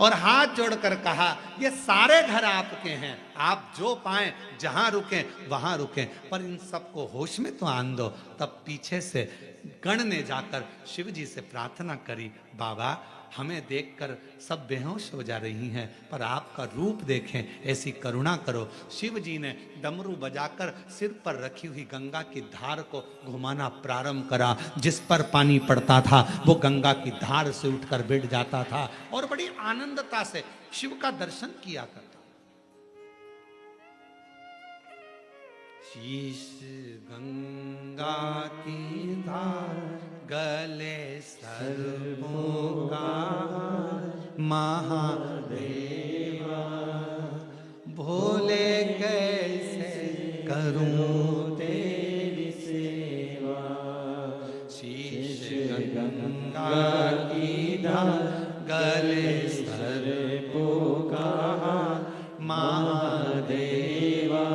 और हाथ जोड़कर कहा ये सारे घर आपके हैं, आप जो पाएं जहां रुकें वहां रुकें, पर इन सबको होश में तो आन दो। तब पीछे से गण ने जाकर शिव जी से प्रार्थना करी, बाबा हमें देखकर सब बेहोश हो जा रही हैं, पर आपका रूप देखें, ऐसी करुणा करो। शिव जी ने डमरू बजाकर सिर पर रखी हुई गंगा की धार को घुमाना प्रारंभ करा। जिस पर पानी पड़ता था वो गंगा की धार से उठकर बैठ जाता था और बड़ी आनंदता से शिव का दर्शन किया करता। शीश गंगा की धार, गले सर्पों का महादेवा, भोले कैसे करूं तेरी सेवा। शीश गंगा की धार, गले सर्पों का महादेवा,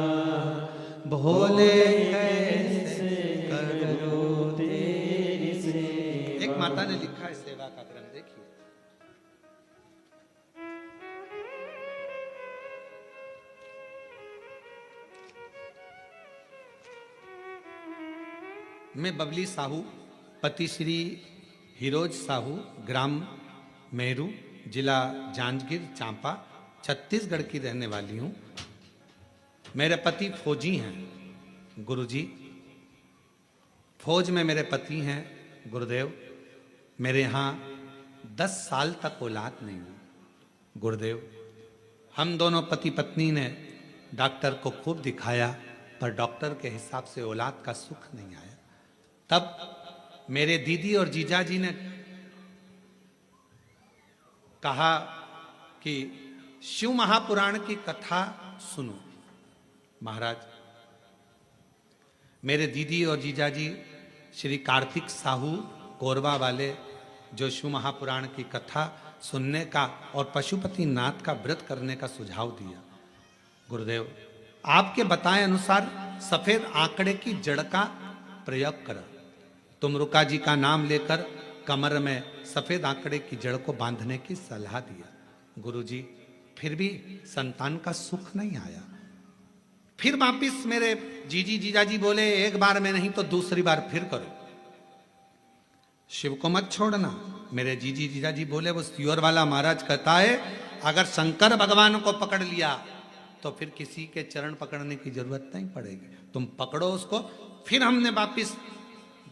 भोले कैसे करूं तेरी सेवा। एक माता ने लिखा है सेवा का क्रम, देखिए। मैं बबली साहू, पति श्री हिरोज साहू, ग्राम मेरू, जिला जांजगीर चांपा, छत्तीसगढ़ की रहने वाली हूं। मेरे पति फौजी हैं, गुरुजी, फौज में मेरे पति हैं गुरुदेव, मेरे यहाँ 10 साल तक औलाद नहीं हुई। गुरुदेव, हम दोनों पति पत्नी ने डॉक्टर को खूब दिखाया, पर डॉक्टर के हिसाब से औलाद का सुख नहीं आया। तब मेरे दीदी और जीजाजी ने कहा कि शिव महापुराण की कथा सुनो। महाराज, मेरे दीदी और जीजाजी श्री कार्तिक साहू कोरबा वाले, जो शिव महापुराण की कथा सुनने का और पशुपति नाथ का व्रत करने का सुझाव दिया। गुरुदेव, आपके बताए अनुसार सफेद आंकड़े की जड़ का प्रयोग करा। तुमरुका जी का नाम लेकर कमर में सफेद आंकड़े की जड़ को बांधने की सलाह दिया। गुरुजी, फिर भी संतान का सुख नहीं आया। फिर वापिस मेरे जीजाजी बोले, एक बार में नहीं तो दूसरी बार फिर करो, शिव को मत छोड़ना। मेरे जीजाजी बोले, वो सियोर वाला महाराज कहता है अगर शंकर भगवान को पकड़ लिया तो फिर किसी के चरण पकड़ने की जरूरत नहीं पड़ेगी, तुम पकड़ो उसको। फिर हमने वापिस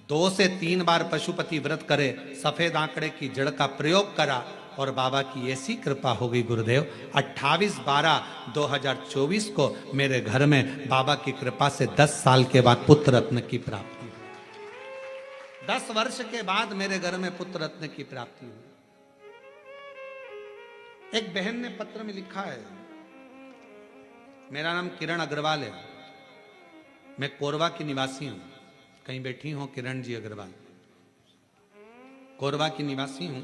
2 से 3 बार पशुपति व्रत करे, सफेद आंकड़े की जड़ का प्रयोग करा और बाबा की ऐसी कृपा हो गई गुरुदेव, 28/12/2024 को मेरे घर में बाबा की कृपा से 10 साल के बाद पुत्र रत्न की प्राप्ति हुई। 10 वर्ष के बाद मेरे घर में पुत्र रत्न की प्राप्ति हुई। एक बहन ने पत्र में लिखा है, मेरा नाम किरण अग्रवाल है, मैं कोरबा की निवासी हूं। कहीं बैठी हो किरण जी अग्रवाल? कोरबा की निवासी हूं।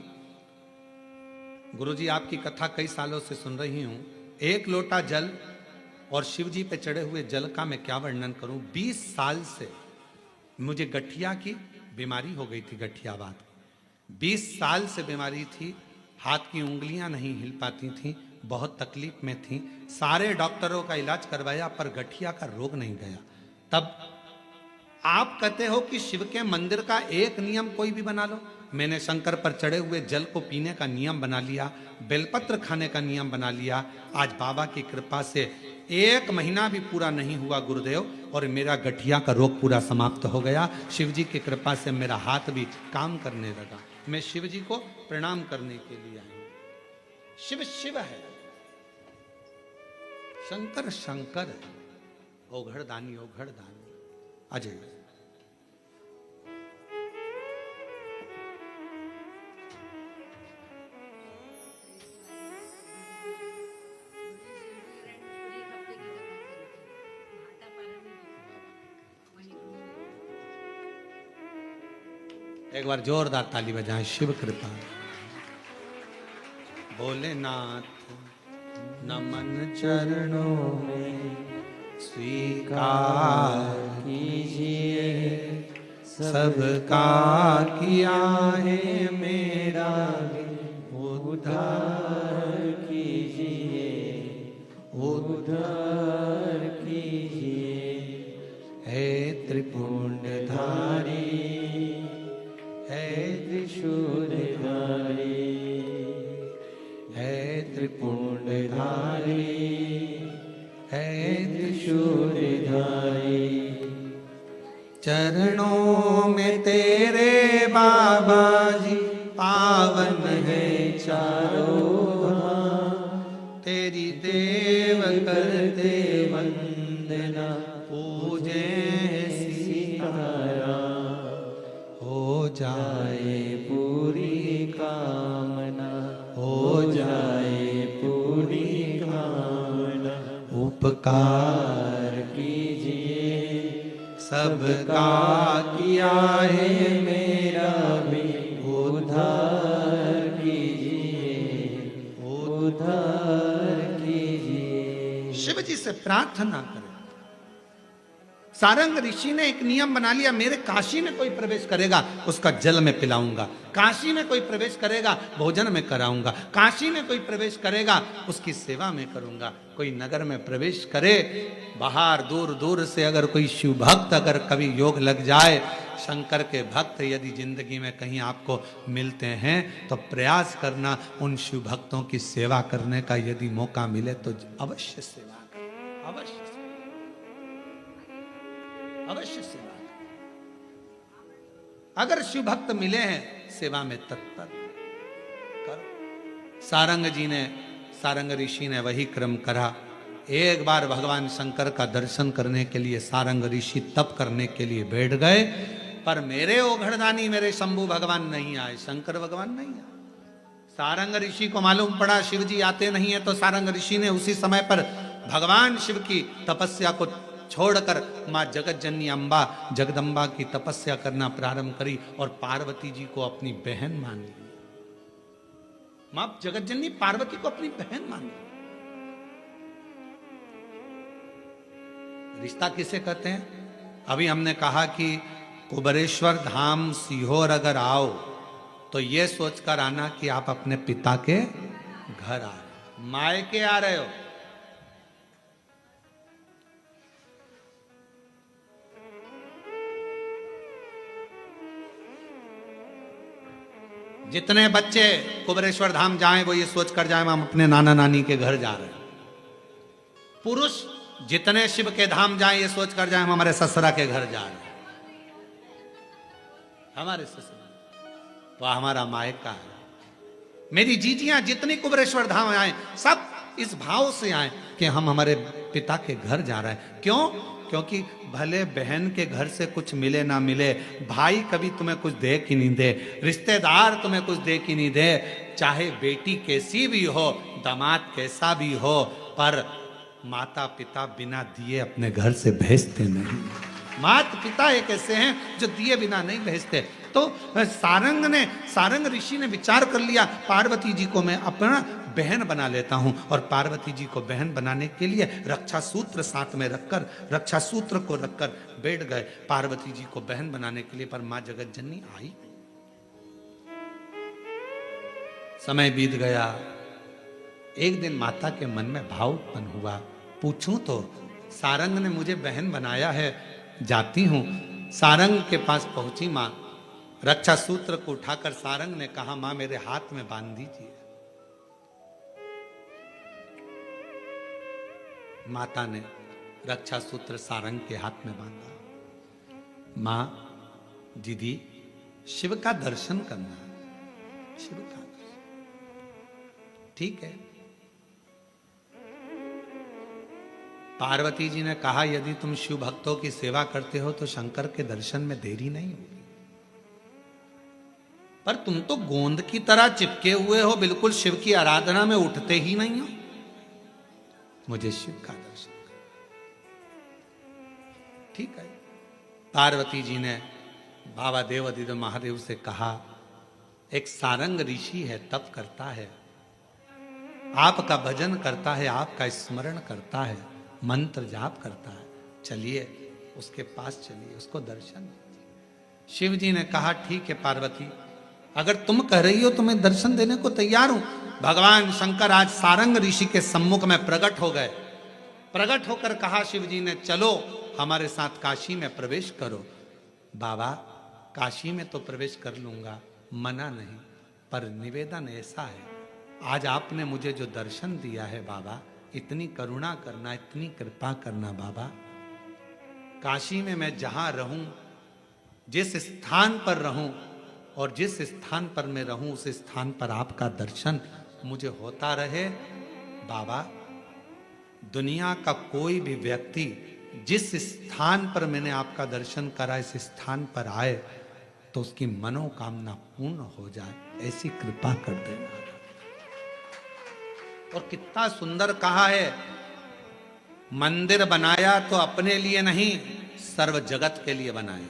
गुरुजी, आपकी कथा कई सालों से सुन रही हूं। 1 लोटा जल और शिव जी पे चढ़े हुए जल का मैं क्या वर्णन करूं। 20 साल से मुझे गठिया की बीमारी हो गई थी, गठियावात। 20 साल से बीमारी थी, हाथ की उंगलियां नहीं हिल पाती थी, बहुत तकलीफ में थी। सारे डॉक्टरों का इलाज करवाया पर गठिया का रोग नहीं गया। तब आप कहते हो कि शिव के मंदिर का एक नियम कोई भी बना लो। मैंने शंकर पर चढ़े हुए जल को पीने का नियम बना लिया, बेलपत्र खाने का नियम बना लिया। आज बाबा की कृपा से 1 महीना भी पूरा नहीं हुआ गुरुदेव, और मेरा गठिया का रोग पूरा समाप्त हो गया। शिव जी की कृपा से मेरा हाथ भी काम करने लगा। मैं शिव जी को प्रणाम करने के लिए आई। शिव शिव है, शंकर शंकर है, ओघड़ दानी अजय। एक बार जोरदार ताली बजाएं। शिव कृपा। भोलेनाथ नमन चरणों में स्वीकार कीजिए, सबका किया है मेरा उद्धार कीजिए, उद्धार कीजिए। हे त्रिपुंडधारी, है त्रिशूलधारी, है त्रिपुंडधारी, है त्रिशूलधारी। चरणों में तेरे बाबा जी पावन है चारों धाम। तेरी देव करते वंदना, पूजे सीताराम। हो जाए पूरी कामना, हो जाए पूरी कामना। उपकार कीजिए, सबका किया है मेरा भी उद्धार कीजिए, उद्धार कीजिए। शिव जी से प्रार्थना करें। सारंग ऋषि ने एक नियम बना लिया, मेरे काशी में कोई प्रवेश करेगा उसका जल में पिलाऊंगा, काशी में कोई प्रवेश करेगा भोजन में कराऊंगा, काशी में कोई प्रवेश करेगा उसकी सेवा में करूंगा। कोई नगर में प्रवेश करे, बाहर दूर दूर से अगर कोई शिव भक्त अगर कभी योग लग जाए, शंकर के भक्त यदि जिंदगी में कहीं आपको मिलते हैं तो प्रयास करना उन शिव भक्तों की सेवा करने का। यदि मौका मिले तो अवश्य सेवा करें, अवश्य। अवश्य सेवा करो। अगर शिव भक्त मिले हैं सेवा में तत्पर करो। सारंग जी ने, सारंग ऋषि ने वही क्रम करा। एक बार भगवान शंकर का दर्शन करने के लिए सारंग ऋषि तप करने के लिए बैठ गए, पर मेरे ओघड़दानी मेरे शंभु भगवान नहीं आए, शंकर भगवान नहीं आए। सारंग ऋषि को मालूम पड़ा शिव जी आते नहीं है, तो सारंग ऋषि ने उसी समय पर भगवान शिव की तपस्या को छोड़कर मां जगत जननी अम्बा जगदम्बा की तपस्या करना प्रारंभ करी और पार्वती जी को अपनी बहन मान ली। मां जगत जननी पार्वती को अपनी बहन मान ली। रिश्ता किसे कहते हैं? अभी हमने कहा कि कुबेरेश्वर धाम सीहोर अगर आओ तो ये सोचकर आना कि आप अपने पिता के घर आ रहे, मायके आ रहे हो। जितने बच्चे कुबेरेश्वर धाम जाएं वो ये सोचकर जाएं हम अपने नाना नानी के घर जा रहे हैं। पुरुष जितने शिव के धाम जाएं ये सोचकर जाएं हम हमारे ससुरा के घर जा रहे हैं। हमारे ससुरा वह हमारा मायका है। मेरी जीजियां जितनी कुबेरेश्वर धाम आए सब इस भाव से आए कि हम हमारे पिता के घर जा रहे हैं। क्यों? क्योंकि भले बहन के घर से कुछ मिले ना मिले, भाई कभी तुम्हें कुछ दे कि नहीं दे, रिश्तेदार तुम्हें कुछ दे कि नहीं दे, चाहे बेटी कैसी भी हो, दामाद कैसा भी हो, पर माता पिता बिना दिए अपने घर से भेजते नहीं। माता पिता एक ऐसे हैं जो दिए बिना नहीं भेजते। तो सारंग ऋषि ने विचार कर लिया पार्वती जी को मैं अपना बहन बना लेता हूं, और पार्वती जी को बहन बनाने के लिए रक्षा सूत्र साथ में रखकर, रक्षा सूत्र को रखकर बैठ गए पार्वती जी को बहन बनाने के लिए। पर मां जगत जननी आई। समय बीत गया। एक दिन माता के मन में भाव उत्पन्न हुआ, पूछूं तो सारंग ने मुझे बहन बनाया है, जाती हूं। सारंग के पास पहुंची मां, रक्षा सूत्र को उठाकर सारंग ने कहा मां मेरे हाथ में बांध दीजिए। माता ने रक्षा सूत्र सारंग के हाथ में बांधा। मां दीदी शिव का दर्शन करना, शिव का दर्शन ठीक है। पार्वती जी ने कहा यदि तुम शिव भक्तों की सेवा करते हो तो शंकर के दर्शन में देरी नहीं होगी, पर तुम तो गोंद की तरह चिपके हुए हो, बिल्कुल शिव की आराधना में उठते ही नहीं हो। मुझे शिव का दर्शन कर। ठीक है। पार्वती जी ने बाबा देवादिदेव महादेव से कहा एक सारंग ऋषि है, तप करता है, आपका भजन करता है, आपका स्मरण करता है, मंत्र जाप करता है, चलिए उसके पास चलिए, उसको दर्शन दीजिए। शिव जी ने कहा ठीक है पार्वती, अगर तुम कह रही हो तो मैं दर्शन देने को तैयार हूं। भगवान शंकर आज सारंग ऋषि के सम्मुख में प्रकट हो गए। प्रकट होकर कहा शिव जी ने चलो हमारे साथ काशी में प्रवेश करो। बाबा काशी में तो प्रवेश कर लूंगा, मना नहीं, पर निवेदन ऐसा है आज आपने मुझे जो दर्शन दिया है बाबा, इतनी करुणा करना, इतनी कृपा करना बाबा। काशी में मैं जहां रहूं, जिस स्थान पर रहूं और जिस स्थान पर मैं रहूं उस स्थान पर आपका दर्शन मुझे होता रहे। बाबा दुनिया का कोई भी व्यक्ति जिस स्थान पर मैंने आपका दर्शन करा इस स्थान पर आए तो उसकी मनोकामना पूर्ण हो जाए, ऐसी कृपा कर देना। और कितना सुंदर कहा है, मंदिर बनाया तो अपने लिए नहीं सर्व जगत के लिए बनाया।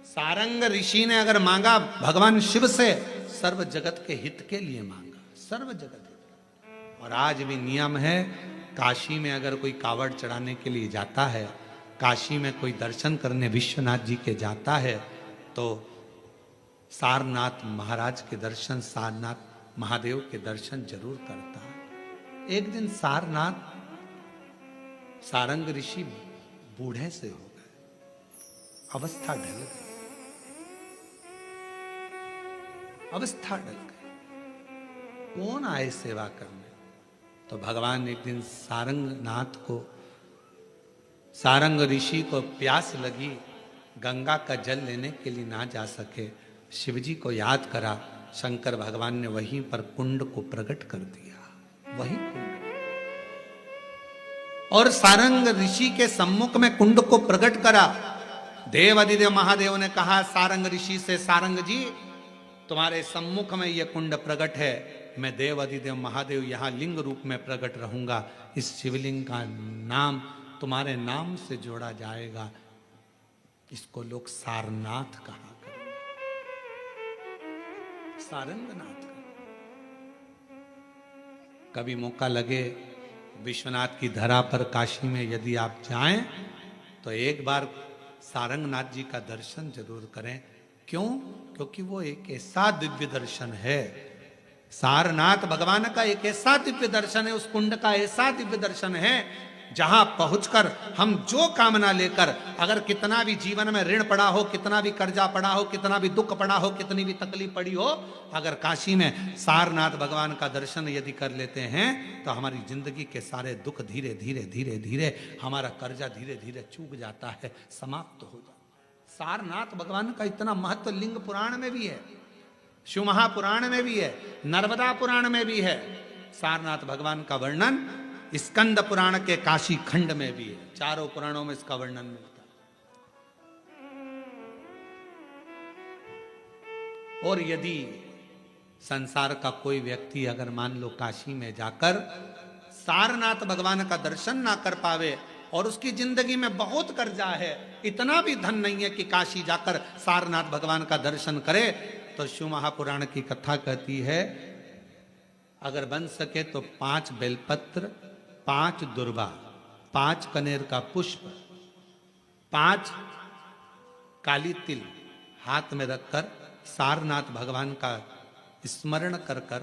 सारंग ऋषि ने अगर मांगा भगवान शिव से, सर्व जगत के हित के लिए मांगा, सर्व जगत हित। और आज भी नियम है, काशी में अगर कोई कावड़ चढ़ाने के लिए जाता है, काशी में कोई दर्शन करने विश्वनाथ जी के जाता है, तो सारनाथ महाराज के दर्शन, सारनाथ महादेव के दर्शन जरूर करता है। एक दिन सारंग ऋषि बूढ़े से हो गए, अवस्था ढल गई, अवस्था ढल गई। कौन आए सेवा करने? तो भगवान एक दिन सारंग ऋषि को प्यास लगी, गंगा का जल लेने के लिए ना जा सके, शिवजी को याद करा, शंकर भगवान ने वहीं पर कुंड को प्रकट कर दिया, वही कुंड। और सारंग ऋषि के सम्मुख में कुंड को प्रकट करा। देवादिदेव महादेव ने कहा सारंग ऋषि से, सारंग जी तुम्हारे सम्मुख में यह कुंड प्रकट है, मैं देवादिदेव महादेव यहां लिंग रूप में प्रकट रहूंगा, इस शिवलिंग का नाम तुम्हारे नाम से जोड़ा जाएगा, इसको लोग सारनाथ कहा करें, सारंगनाथ। कभी मौका लगे विश्वनाथ की धरा पर काशी में यदि आप जाएं तो एक बार सारंगनाथ जी का दर्शन जरूर करें। क्यों? क्योंकि वो एक ऐसा दिव्य दर्शन है, सारनाथ भगवान का एक ऐसा दिव्य दर्शन है, उस कुंड का ऐसा दिव्य दर्शन है जहां पहुंचकर हम जो कामना लेकर, अगर कितना भी जीवन में ऋण पड़ा हो, कितना भी कर्जा पड़ा हो, कितना भी दुख पड़ा हो, कितनी भी तकलीफ पड़ी हो, अगर काशी में सारनाथ भगवान का दर्शन यदि कर लेते हैं तो हमारी जिंदगी के सारे दुख धीरे धीरे धीरे धीरे, हमारा कर्जा धीरे धीरे चूक जाता है, समाप्त हो जाता है। सारनाथ भगवान का इतना महत्व लिंग पुराण में भी है, शिव महापुराण में भी है, नर्मदा पुराण में भी है। सारनाथ भगवान का वर्णन स्कंद पुराण के काशी खंड में भी है, चारों पुराणों में इसका वर्णन मिलता है। और यदि संसार का कोई व्यक्ति अगर मान लो काशी में जाकर सारनाथ भगवान का दर्शन ना कर पावे और उसकी जिंदगी में बहुत कर्जा है, इतना भी धन नहीं है कि काशी जाकर सारनाथ भगवान का दर्शन करे, तो शिव महापुराण की कथा कहती है अगर बन सके तो 5 बेलपत्र, 5 दुर्वा, 5 कनेर का पुष्प, 5 काली तिल हाथ में रखकर सारनाथ भगवान का स्मरण कर कर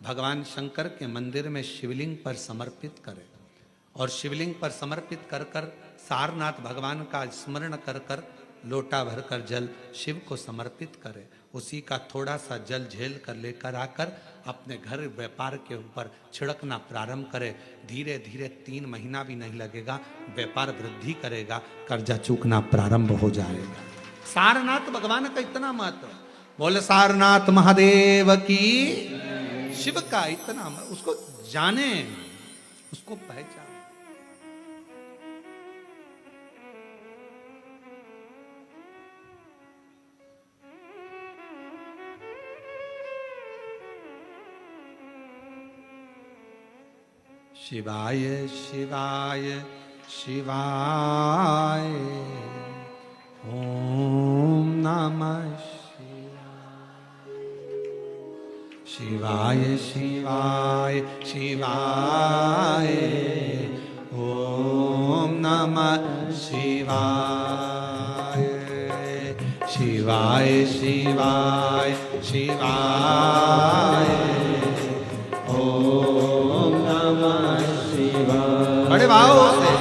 भगवान शंकर के मंदिर में शिवलिंग पर समर्पित करें, और शिवलिंग पर समर्पित कर कर सारनाथ भगवान का स्मरण कर कर लोटा भरकर जल शिव को समर्पित करें, उसी का थोड़ा सा जल झेल कर लेकर आकर अपने घर व्यापार के ऊपर छिड़कना प्रारंभ करे, धीरे धीरे 3 महीना भी नहीं लगेगा, व्यापार वृद्धि करेगा, कर्जा चूकना प्रारंभ हो जाएगा। सारनाथ भगवान का इतना महत्व, बोले सारनाथ महादेव की, शिव का इतना, उसको जाने, उसको पहचाने। शिवाय शिवाय शिवाय ओम नमः शिवाय, शिवाय शिवाय ओम नमः शिवाय, शिवाय शिवाय शिवाय ओम नमः शिवाय। बड़े भाव से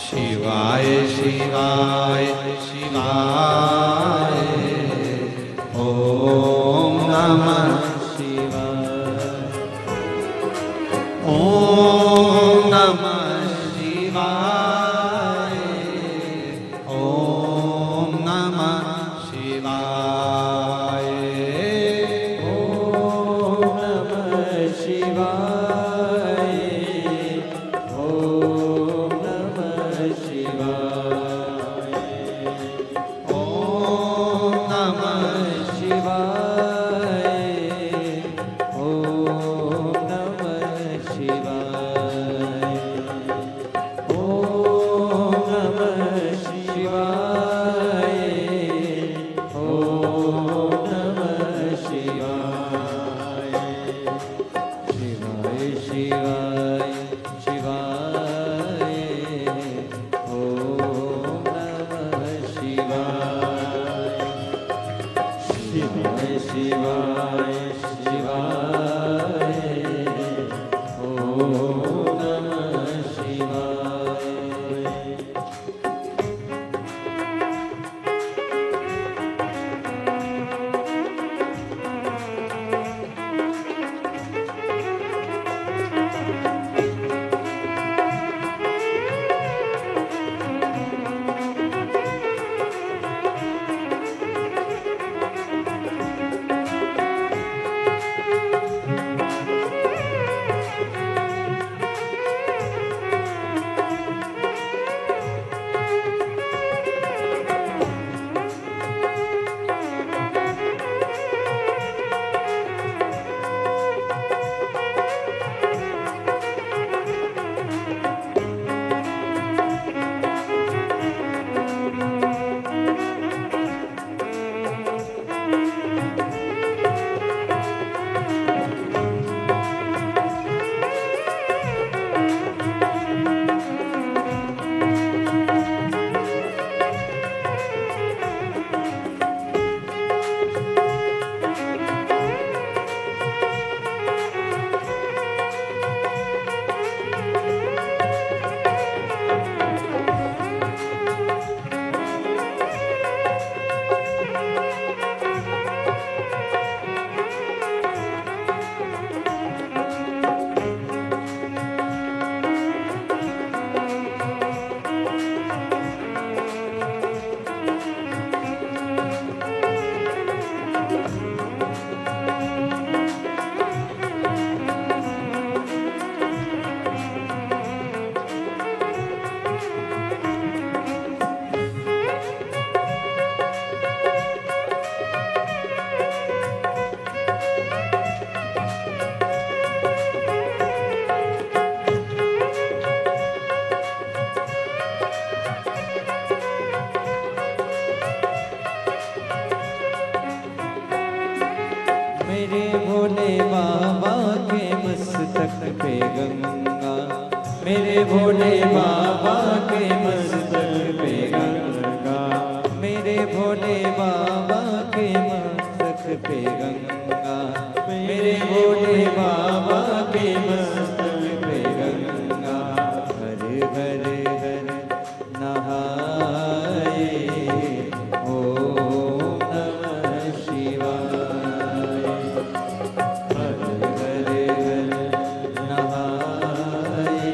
शिवाय शिवाय शिवाय ओम नमः शिवाय, ओम नमः शिवाय, ओम नमः शिवाय, ओम नमः शिवाय, ओम नमः शिवाय, ओम नमः शिवाय, ओम नमः शिवाय, ओम नमः शिवाय, ओम नमः शिवाय, शिवाय शिवाय शिवाय ओम नमः शिवाय, शिवाय शिवाय शिवाय ओम नमः शिवाय। मेरे भोले बाबा के मस्तक पे गंगा, मेरे भोले बाबा के मस्तक पे गंगा, मेरे भोले बाबा के मस्तक पे गंगा, मेरे भोले बाबा के मस्तक पे गंगा। हर घर घर नहाए ओम नमः शिवाय। हर घर घर नहाए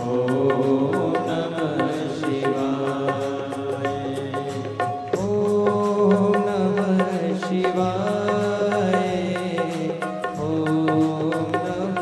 ओम नमः शिवाय। ओम नमः शिवाय। ओम नमः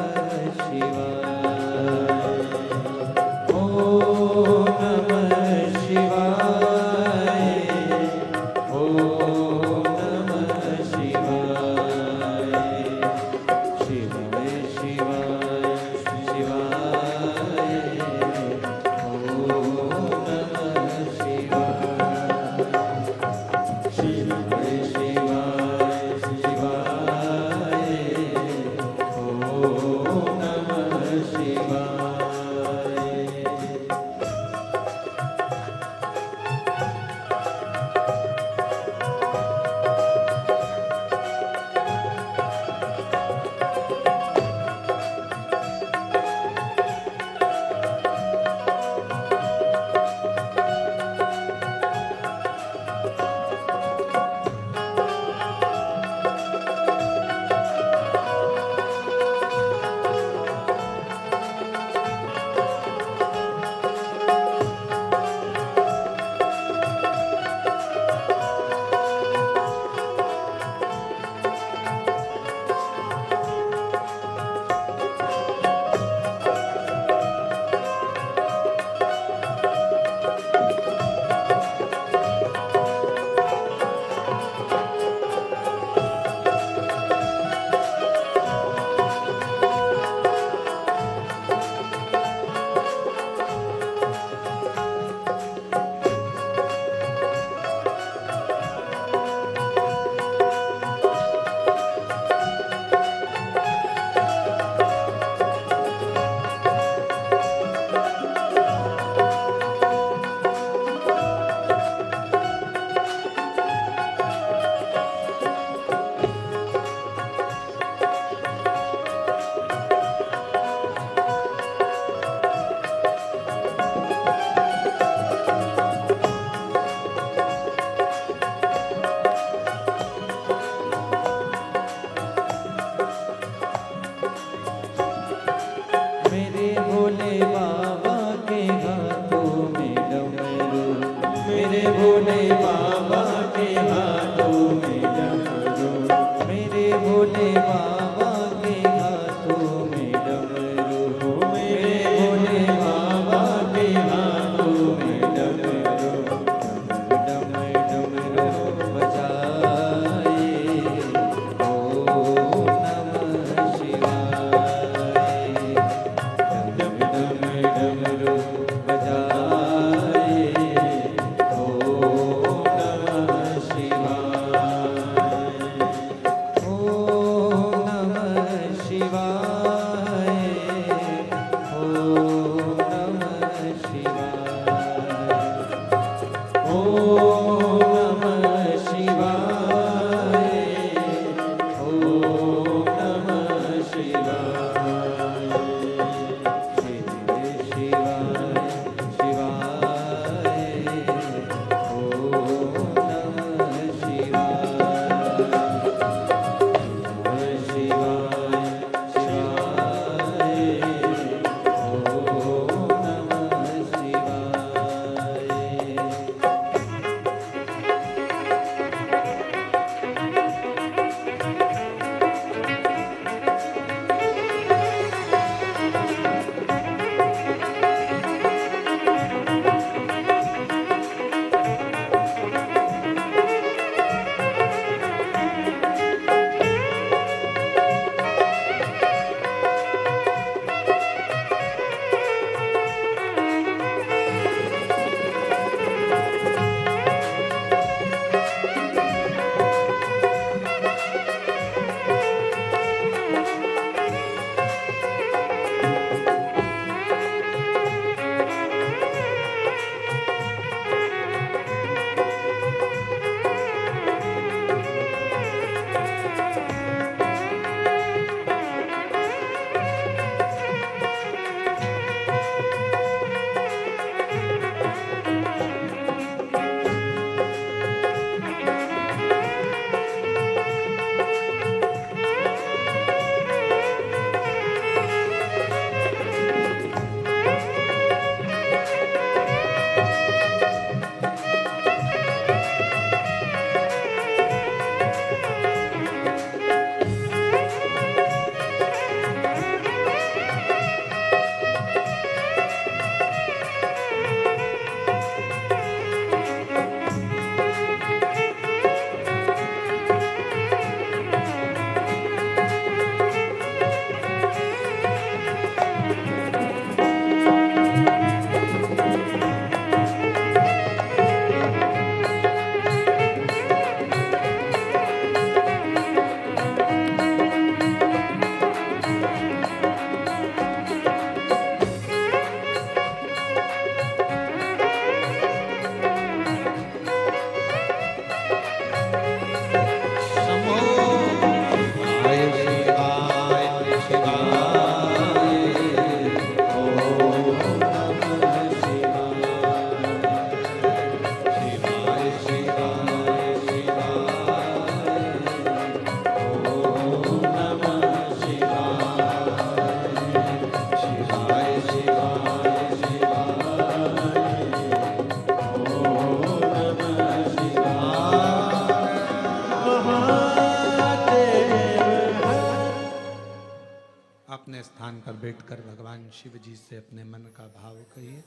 अपने स्थान पर बैठकर भगवान शिव जी से अपने मन का भाव कहिए,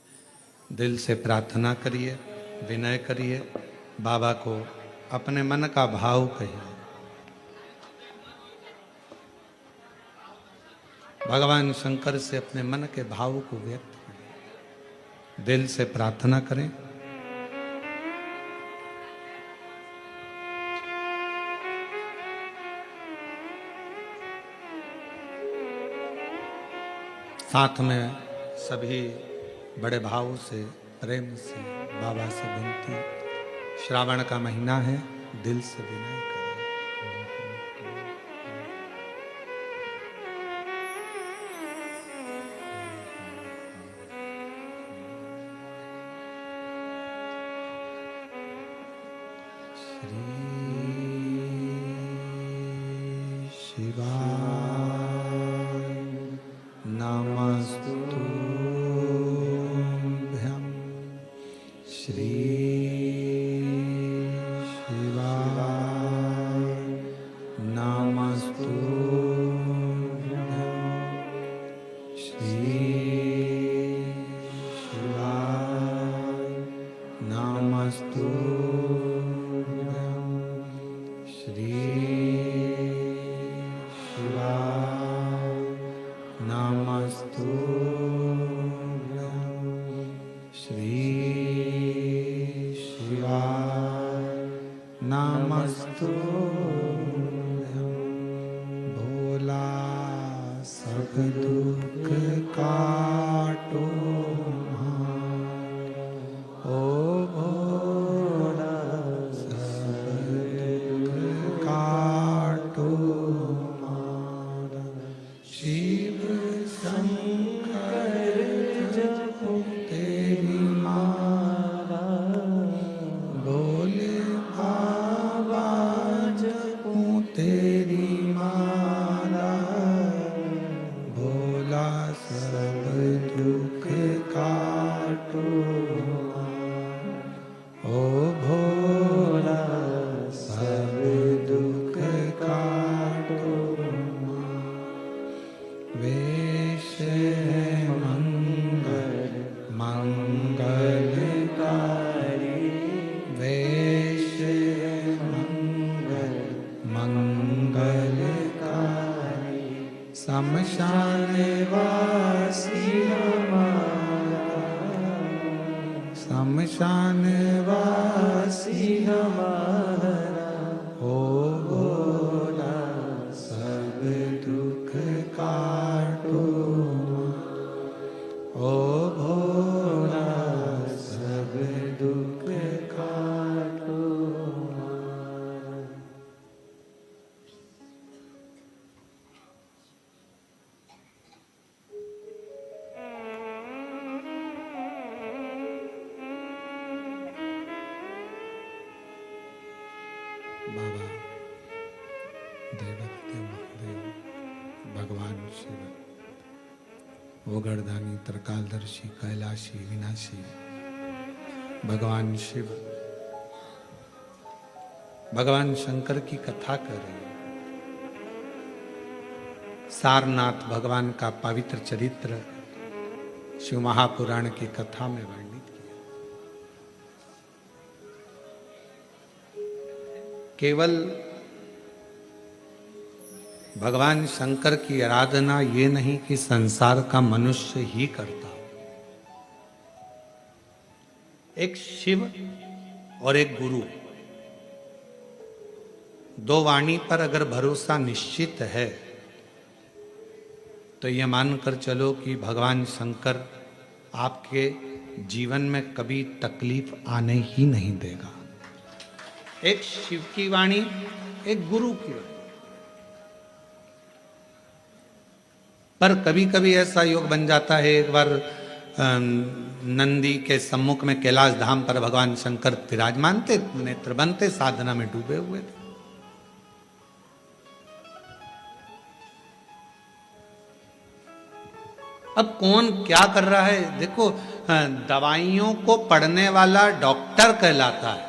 दिल से प्रार्थना करिए, विनय करिए, बाबा को अपने मन का भाव कहिए। भगवान शंकर से अपने मन के भाव को व्यक्त करें, दिल से प्रार्थना करें। साथ में सभी बड़े भाव से, प्रेम से बाबा से विनती, श्रावण का महीना है, दिल से विनय करें। श्री शिवाय नमस्तुभ्यं। श्री शिवाय नमस्तुभ्यं। श्री शिवाय नमस्तुभ्यं। श्री शिवाय नमस्तुभ्यं। श्री शिवाय नमस्तुभ्यं। भोला सब दुख काटो ओ भोला सब दुख काटो मारा। शिव शंकर जपो तेरी माला, भोले बाबा जपो तेरी माला। भोला सब दुख काटो ओ भोला सब दुख काटो। वेश है मंगल मंगलकारी, वेश है मंगल मंगलकारी। शमशान वासी हमारा, शमशान वासी हमारा। ओ भोला सब दुख काटो ओ भोला सब दुख काटो। बाबा देवादित्य महादेव, भगवान शिव, वोगड़दानी, त्रिकालदर्शी, कैलाशी, विनाशी, भगवान शिव, भगवान शंकर की कथा कर रहे हैं। सारनाथ भगवान का पवित्र चरित्र शिव महापुराण की कथा में वर्णित किया। केवल भगवान शंकर की आराधना ये नहीं कि संसार का मनुष्य ही करता, एक शिव और एक गुरु, दो वाणी पर अगर भरोसा निश्चित है तो ये मानकर चलो कि भगवान शंकर आपके जीवन में कभी तकलीफ आने ही नहीं देगा। एक शिव की वाणी, एक गुरु की वाणी। पर कभी कभी ऐसा योग बन जाता है। एक बार नंदी के सम्मुख में कैलाश धाम पर भगवान शंकर विराजमान थे, नेत्र बनते, साधना में डूबे हुए थे। अब कौन क्या कर रहा है देखो, दवाइयों को पढ़ने वाला डॉक्टर कहलाता है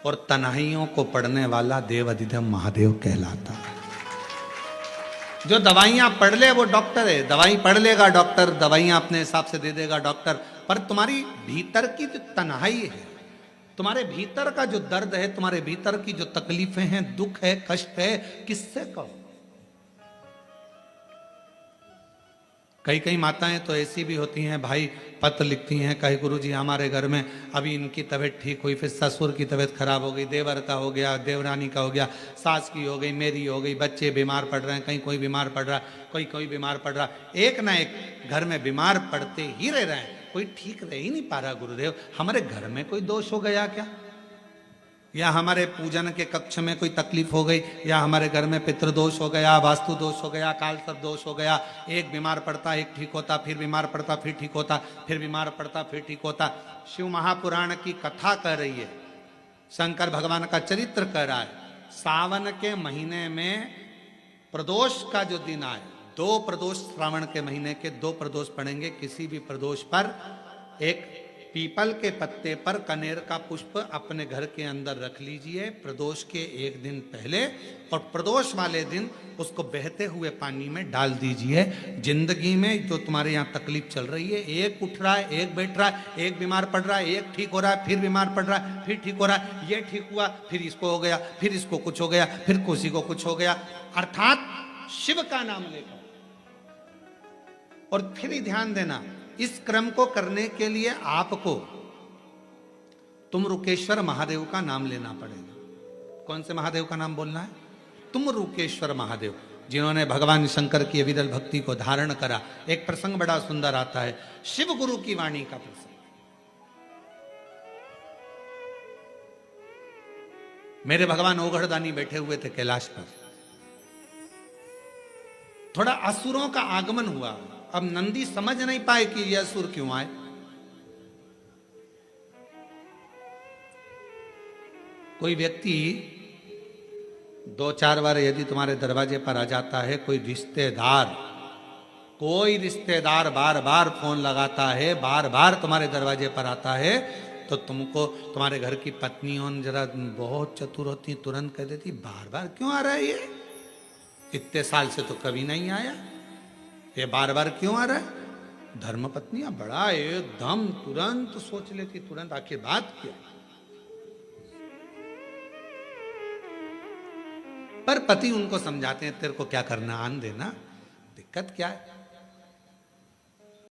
और तन्हाइयों को पढ़ने वाला देवाधिदेव महादेव कहलाता है। जो दवाइयां पढ़ ले वो डॉक्टर है, दवाई पढ़ लेगा डॉक्टर, दवाइयां अपने हिसाब से दे देगा डॉक्टर, पर तुम्हारी भीतर की जो तन्हाई है, तुम्हारे भीतर का जो दर्द है, तुम्हारे भीतर की जो तकलीफें हैं, दुख है, कष्ट है, किससे कहो। कई कई माताएं तो ऐसी भी होती हैं भाई, पत्र लिखती हैं, कहे गुरुजी हमारे घर में अभी इनकी तबीयत ठीक हुई, फिर ससुर की तबीयत खराब हो गई, देवर का हो गया, देवरानी का हो गया, सास की हो गई, मेरी हो गई, बच्चे बीमार पड़ रहे हैं, कहीं कोई बीमार पड़ रहा, कोई बीमार पड़ रहा, एक ना एक घर में बीमार पड़ते ही रह रहे हैं, कोई ठीक रह ही नहीं पा रहा। गुरुदेव हमारे घर में कोई दोष हो गया क्या, या हमारे पूजन के कक्ष में कोई तकलीफ हो गई, या हमारे घर में पितृदोष हो गया, वास्तु दोष हो गया, काल सर्प दोष हो गया, एक बीमार पड़ता एक ठीक होता, फिर बीमार पड़ता फिर ठीक होता, फिर बीमार पड़ता फिर ठीक होता। शिव महापुराण की कथा कह रही है, शंकर भगवान का चरित्र कह रहा है, सावन के महीने में प्रदोष का जो दिन आए, 2 प्रदोष श्रावण के महीने के 2 प्रदोष पड़ेंगे, किसी भी प्रदोष पर एक पीपल के पत्ते पर कनेर का पुष्प अपने घर के अंदर रख लीजिए प्रदोष के एक दिन पहले, और प्रदोष वाले दिन उसको बहते हुए पानी में डाल दीजिए। जिंदगी में जो तुम्हारे यहाँ तकलीफ चल रही है, एक उठ रहा है, एक बैठ रहा है, एक बीमार पड़ रहा है, एक ठीक हो रहा है, फिर बीमार पड़ रहा है, फिर ठीक हो रहा है, ये ठीक हुआ, फिर इसको हो गया, फिर इसको कुछ हो गया, फिर किसी को कुछ हो गया, अर्थात शिव का नाम लेकर। और फिर ही ध्यान देना, इस क्रम को करने के लिए आपको तुम रुकेश्वर महादेव का नाम लेना पड़ेगा। कौन से महादेव का नाम बोलना है? तुम रुकेश्वर महादेव, जिन्होंने भगवान शंकर की अविरल भक्ति को धारण करा। एक प्रसंग बड़ा सुंदर आता है, शिव गुरु की वाणी का प्रसंग। मेरे भगवान ओघड़दानी बैठे हुए थे कैलाश पर, थोड़ा असुरों का आगमन हुआ। अब नंदी समझ नहीं पाए कि यह असुर क्यों आए। कोई व्यक्ति 2-4 बार यदि तुम्हारे दरवाजे पर आ जाता है, कोई रिश्तेदार बार बार फोन लगाता है, बार बार तुम्हारे दरवाजे पर आता है, तो तुमको तुम्हारे घर की पत्नी जरा बहुत चतुर होती, तुरंत कह देती बार बार क्यों आ रहा है ये, इतने साल से तो कभी नहीं आया, ये बार बार क्यों आ रहा है। धर्म पत्नियां बड़ा एकदम तुरंत सोच लेती, तुरंत आखिर बात क्या। पर पति उनको समझाते हैं, तेरे को क्या करना, आन देना, दिक्कत क्या है।